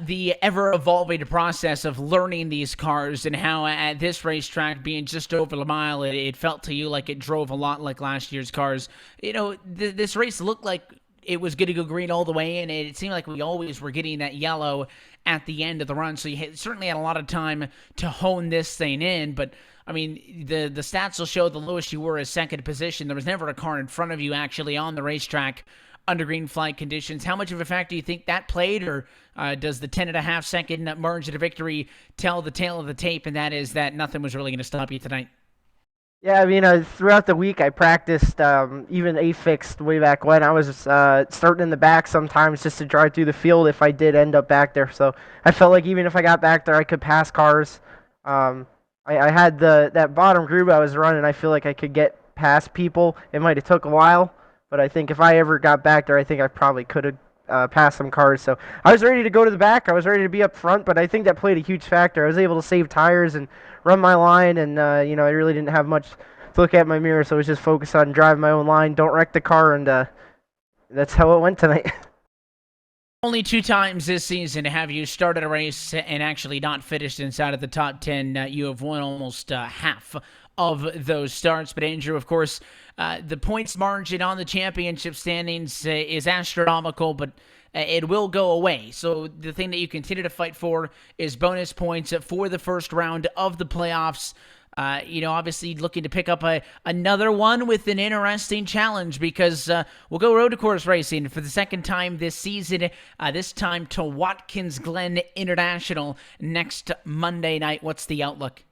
the ever-evolving process of learning these cars and how at this racetrack being just over the mile, it felt to you like it drove a lot like last year's cars. This race looked like it was going to go green all the way, and it seemed like we always were getting that yellow at the end of the run, so you certainly had a lot of time to hone this thing in, but I mean, the stats will show the lowest you were is second position. There was never a car in front of you actually on the racetrack under green flag conditions. How much of a factor do you think that played, or does the 10.5-second margin of victory tell the tale of the tape, and that is that nothing was really going to stop you tonight? Yeah, I mean, throughout the week I practiced even A-fixed way back when. I was starting in the back sometimes just to drive through the field if I did end up back there. So I felt like even if I got back there, I could pass cars. I had that bottom group I was running. I feel like I could get past people. It might have took a while, but I think if I ever got back there, I think I probably could have passed some cars. So I was ready to go to the back. I was ready to be up front, but I think that played a huge factor. I was able to save tires and run my line, and I really didn't have much to look at in my mirror, so I was just focused on driving my own line, don't wreck the car, and that's how it went tonight. Only 2 times this season have you started a race and actually not finished inside of the top 10. You have won almost half of those starts. But Andrew, of course, the points margin on the championship standings is astronomical, but it will go away. So the thing that you continue to fight for is bonus points for the first round of the playoffs. Obviously looking to pick up another one with an interesting challenge, because we'll go road to course racing for the second time this season, this time to Watkins Glen International next Monday night. What's the outlook?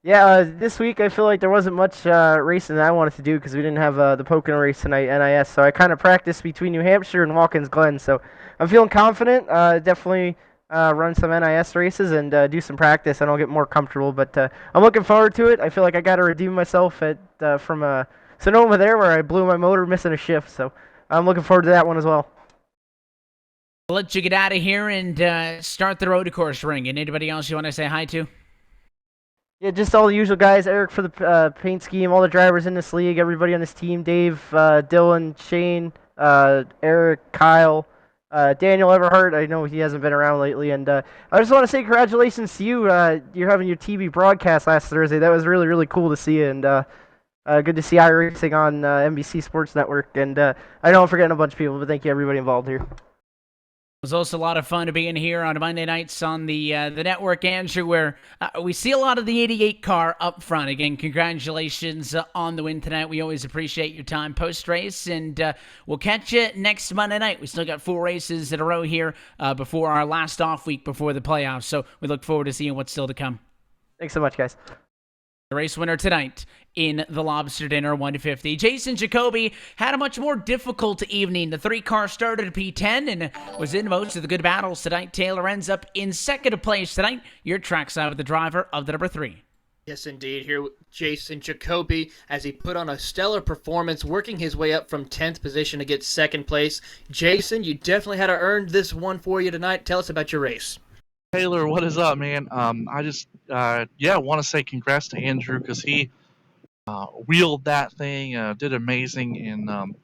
Yeah, this week I feel like there wasn't much racing that I wanted to do because we didn't have the Pocono race tonight, NIS. So I kind of practiced between New Hampshire and Watkins Glen. So I'm feeling confident. Definitely run some NIS races and do some practice, and I'll get more comfortable. But I'm looking forward to it. I feel like I got to redeem myself from Sonoma there, where I blew my motor missing a shift. So I'm looking forward to that one as well. I'll let you get out of here and start the road to course ring. And anybody else you want to say hi to? Yeah, just all the usual guys. Eric for the paint scheme, all the drivers in this league, everybody on this team, Dave, Dylan, Shane, Eric, Kyle, Daniel Everhart. I know he hasn't been around lately, and I just want to say congratulations to you. You're having your TV broadcast last Thursday. That was really really cool to see, and good to see iRacing on NBC Sports Network. And I know I'm forgetting a bunch of people, but thank you everybody involved here. It was also a lot of fun to be in here on Monday nights on the network, Andrew, where we see a lot of the 88 car up front. Again, congratulations on the win tonight. We always appreciate your time post-race, and we'll catch you next Monday night. We still got 4 races in a row here before our last off week before the playoffs, so we look forward to seeing what's still to come. Thanks so much, guys. The race winner tonight in the Lobster Dinner 150. Jason Jacoby had a much more difficult evening. The 3-car started at P10 and was in most of the good battles tonight. Taylor ends up in second place tonight. Your trackside with the driver of the number 3. Yes, indeed. Here, Jason Jacoby, as he put on a stellar performance, working his way up from 10th position to get second place. Jason, you definitely had to earn this one for you tonight. Tell us about your race. Taylor, what is up, man? I just, want to say congrats to Andrew because he wheeled that thing, did amazing, and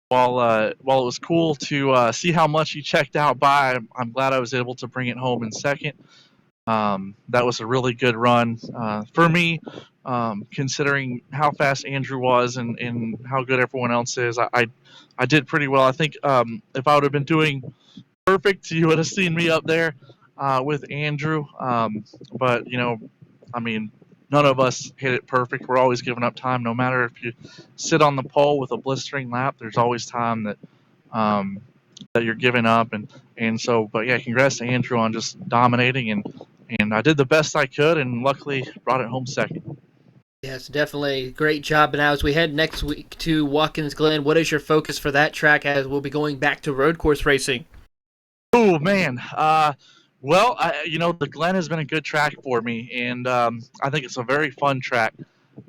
while it was cool to see how much he checked out by, I'm glad I was able to bring it home in second. That was a really good run for me, considering how fast Andrew was and how good everyone else is. I did pretty well. I think if I would have been doing perfect, you would have seen me up there with Andrew. But, I mean, none of us hit it perfect. We're always giving up time. No matter if you sit on the pole with a blistering lap, there's always time that you're giving up. And so, but yeah, congrats to Andrew on just dominating. And I did the best I could and luckily brought it home second. Yes, definitely. Great job. Now, as we head next week to Watkins Glen, what is your focus for that track as we'll be going back to road course racing? Oh, man. Well, the Glen has been a good track for me, and I think it's a very fun track.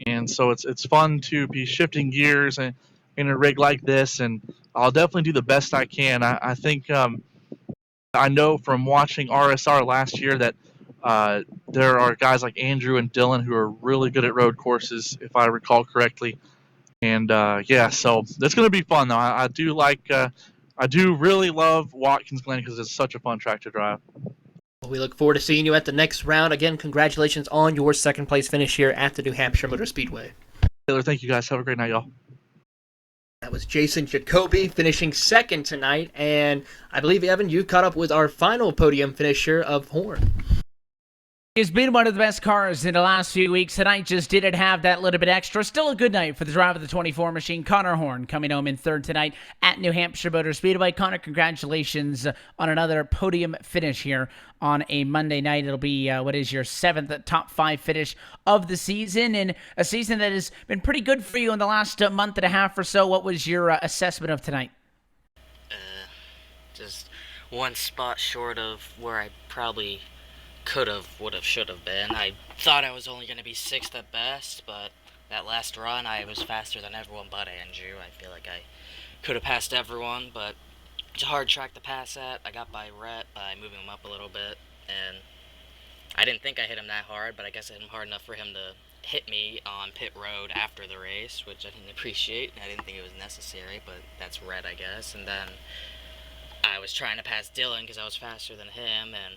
And so it's fun to be shifting gears in a rig like this, and I'll definitely do the best I can. I think I know from watching RSR last year that there are guys like Andrew and Dylan who are really good at road courses, if I recall correctly. And so it's going to be fun, though. I do really love Watkins Glen because it's such a fun track to drive. We look forward to seeing you at the next round. Again, congratulations on your second place finish here at the New Hampshire Motor Speedway. Taylor, thank you guys. Have a great night, y'all. That was Jason Jacoby finishing second tonight, and I believe, Evan, you caught up with our final podium finisher of Horn. It's been one of the best cars in the last few weeks. Tonight just didn't have that little bit extra. Still a good night for the driver of the 24 machine, Connor Horn, coming home in third tonight at New Hampshire Motor Speedway. Connor, congratulations on another podium finish here on a Monday night. It'll be, what is your 7th top 5 finish of the season, and a season that has been pretty good for you in the last month and a half or so. What was your assessment of tonight? Just one spot short of where I probably could have, would have, should have been. I thought I was only going to be 6th at best, but that last run I was faster than everyone but Andrew. I feel like I could have passed everyone, but it's a hard track to pass at. I got by Rhett by moving him up a little bit, and I didn't think I hit him that hard, but I guess I hit him hard enough for him to hit me on pit road after the race, which I didn't appreciate. I didn't think it was necessary, but that's Rhett, I guess. And then I was trying to pass Dylan because I was faster than him, and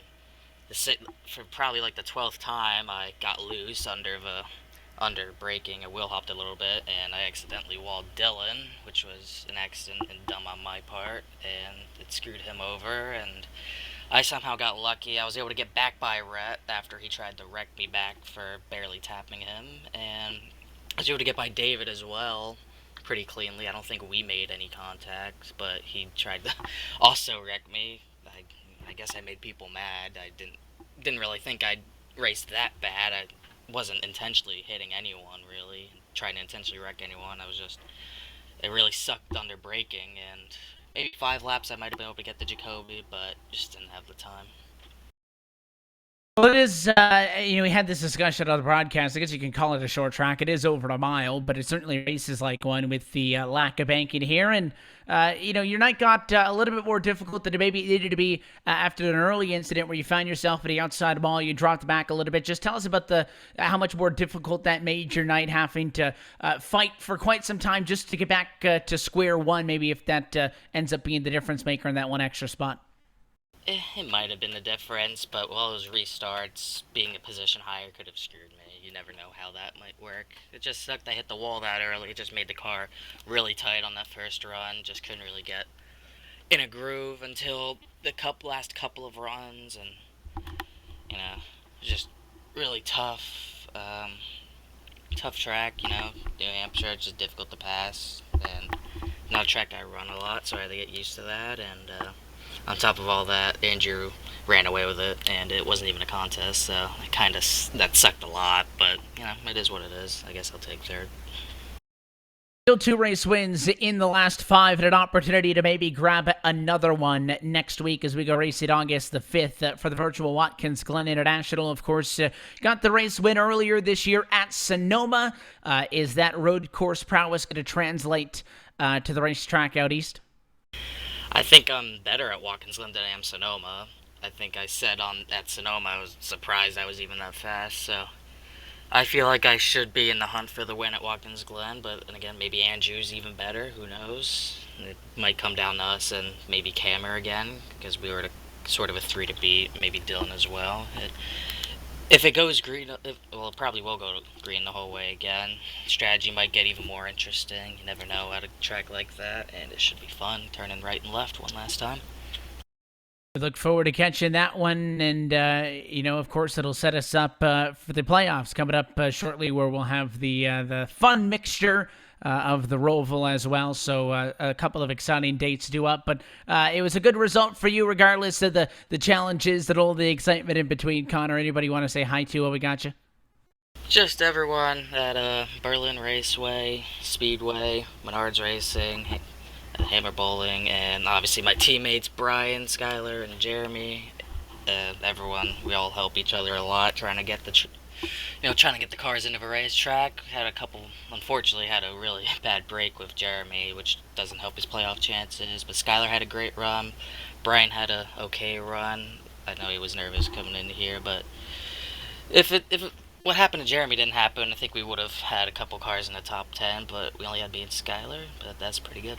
for probably like the 12th time, I got loose under braking. I wheel hopped a little bit, and I accidentally walled Dylan, which was an accident and dumb on my part, and it screwed him over, and I somehow got lucky. I was able to get back by Rhett after he tried to wreck me back for barely tapping him, and I was able to get by David as well pretty cleanly. I don't think we made any contact, but he tried to also wreck me. I guess I made people mad. I didn't really think I'd raced that bad. I wasn't intentionally hitting anyone, really, trying to intentionally wreck anyone. It really sucked under braking, and maybe 5 laps I might have been able to get the Jacoby, but just didn't have the time. Well, it is, we had this discussion on the broadcast. I guess you can call it a short track. It is over a mile, but it certainly races like one with the lack of banking here. And, your night got a little bit more difficult than it maybe needed to be after an early incident where you found yourself at the outside mall. You dropped back a little bit. Just tell us about how much more difficult that made your night, having to fight for quite some time just to get back to square one, maybe if that ends up being the difference maker in that one extra spot. It might have been the difference, but all those restarts, being a position higher could have screwed me. You never know how that might work. It just sucked I hit the wall that early. It just made the car really tight on that first run. Just couldn't really get in a groove until the last couple of runs, and, just really tough. Tough track, New Hampshire, it's just difficult to pass, and not a track I run a lot, so I had to get used to that, and, on top of all that, Andrew ran away with it, and it wasn't even a contest, so that sucked a lot, but, it is what it is. I guess I'll take third. Still 2 race wins in the last 5, and an opportunity to maybe grab another one next week as we go racing August the 5th for the virtual Watkins Glen International. Of course, got the race win earlier this year at Sonoma. Is that road course prowess going to translate to the racetrack out east? I think I'm better at Watkins Glen than I am Sonoma. I think I said at Sonoma I was surprised I was even that fast, so I feel like I should be in the hunt for the win at Watkins Glen, but then again, maybe Andrew's even better, who knows? It might come down to us and maybe Camer again, because we were sort of a 3 to beat, maybe Dylan as well. If it goes green, it probably will go green the whole way again. Strategy might get even more interesting. You never know at a track like that, and it should be fun, turning right and left one last time. We look forward to catching that one, and, of course, it'll set us up for the playoffs coming up shortly, where we'll have the fun mixture of the Roval as well. So a couple of exciting dates due up, but it was a good result for you regardless of the challenges and all the excitement in between. Connor, anybody want to say hi to while we got you? Just everyone at Berlin Raceway, Speedway, Menards Racing, Hammer Bowling, and obviously my teammates Brian, Skylar, and Jeremy. Everyone, we all help each other a lot, trying to get the cars into a racetrack. Unfortunately, had a really bad break with Jeremy, which doesn't help his playoff chances. But Skylar had a great run. Brian had a okay run. I know he was nervous coming into here, but if what happened to Jeremy didn't happen, I think we would have had a couple cars in the top 10. But we only had to beat Skylar, but that's pretty good.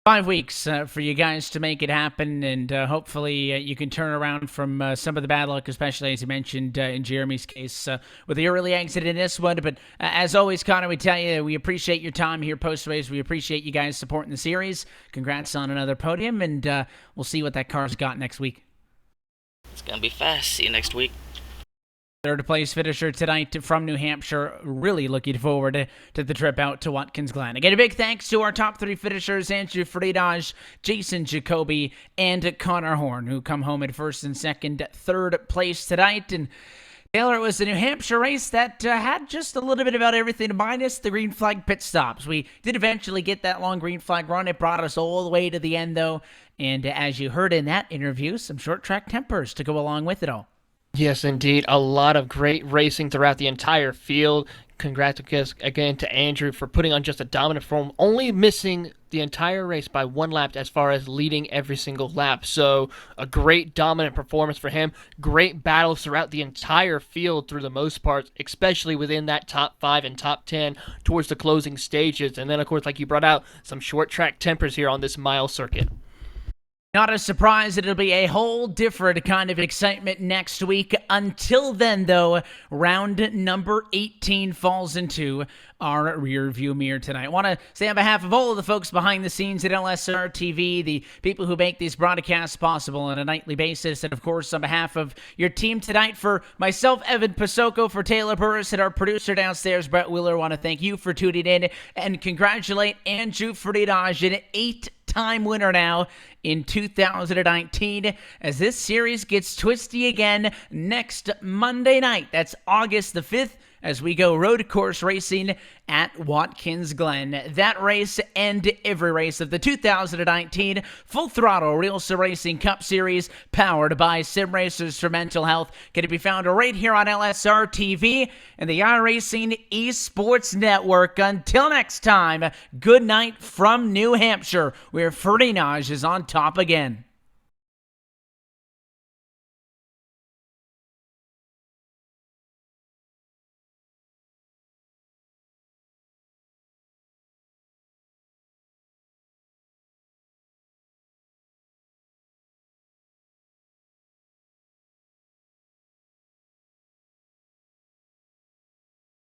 5 weeks for you guys to make it happen, and hopefully you can turn around from some of the bad luck, especially as you mentioned in Jeremy's case with the early exit in this one. But as always, Connor, we tell you we appreciate your time here post-race. We appreciate you guys supporting the series. Congrats on another podium, and we'll see what that car's got next week. It's going to be fast. See you next week. Third place finisher tonight from New Hampshire. Really looking forward to the trip out to Watkins Glen. Again, a big thanks to our top 3 finishers, Andrew Friedage, Jason Jacoby, and Connor Horn, who come home in first and second, third place tonight. And Taylor, it was the New Hampshire race that had just a little bit about everything minus the green flag pit stops. We did eventually get that long green flag run. It brought us all the way to the end, though. And as you heard in that interview, some short track tempers to go along with it all. Yes, indeed. A lot of great racing throughout the entire field. Congrats again to Andrew for putting on just a dominant form, only missing the entire race by 1 lap as far as leading every single lap. So a great dominant performance for him. Great battles throughout the entire field through the most part, especially within that top 5 and top 10 towards the closing stages. And then, of course, like you brought out, some short track tempers here on this mile circuit. Not a surprise, it'll be a whole different kind of excitement next week. Until then, though, round number 18 falls into our rear view mirror tonight. I want to say on behalf of all of the folks behind the scenes at LSR TV, the people who make these broadcasts possible on a nightly basis, and of course on behalf of your team tonight, for myself, Evan Pasoko, for Taylor Burris, and our producer downstairs, Brett Wheeler, I want to thank you for tuning in and congratulate Andrew Friedage, an 8-time winner now in 2019 as this series gets twisty again next Monday night. That's August the 5th as we go road course racing at Watkins Glen. That race and every race of the 2019 Full Throttle RealSimRacing Cup Series powered by Sim Racers for Mental Health can be found right here on LSR TV and the iRacing Esports Network. Until next time, good night from New Hampshire, where Ferdinand is on top again.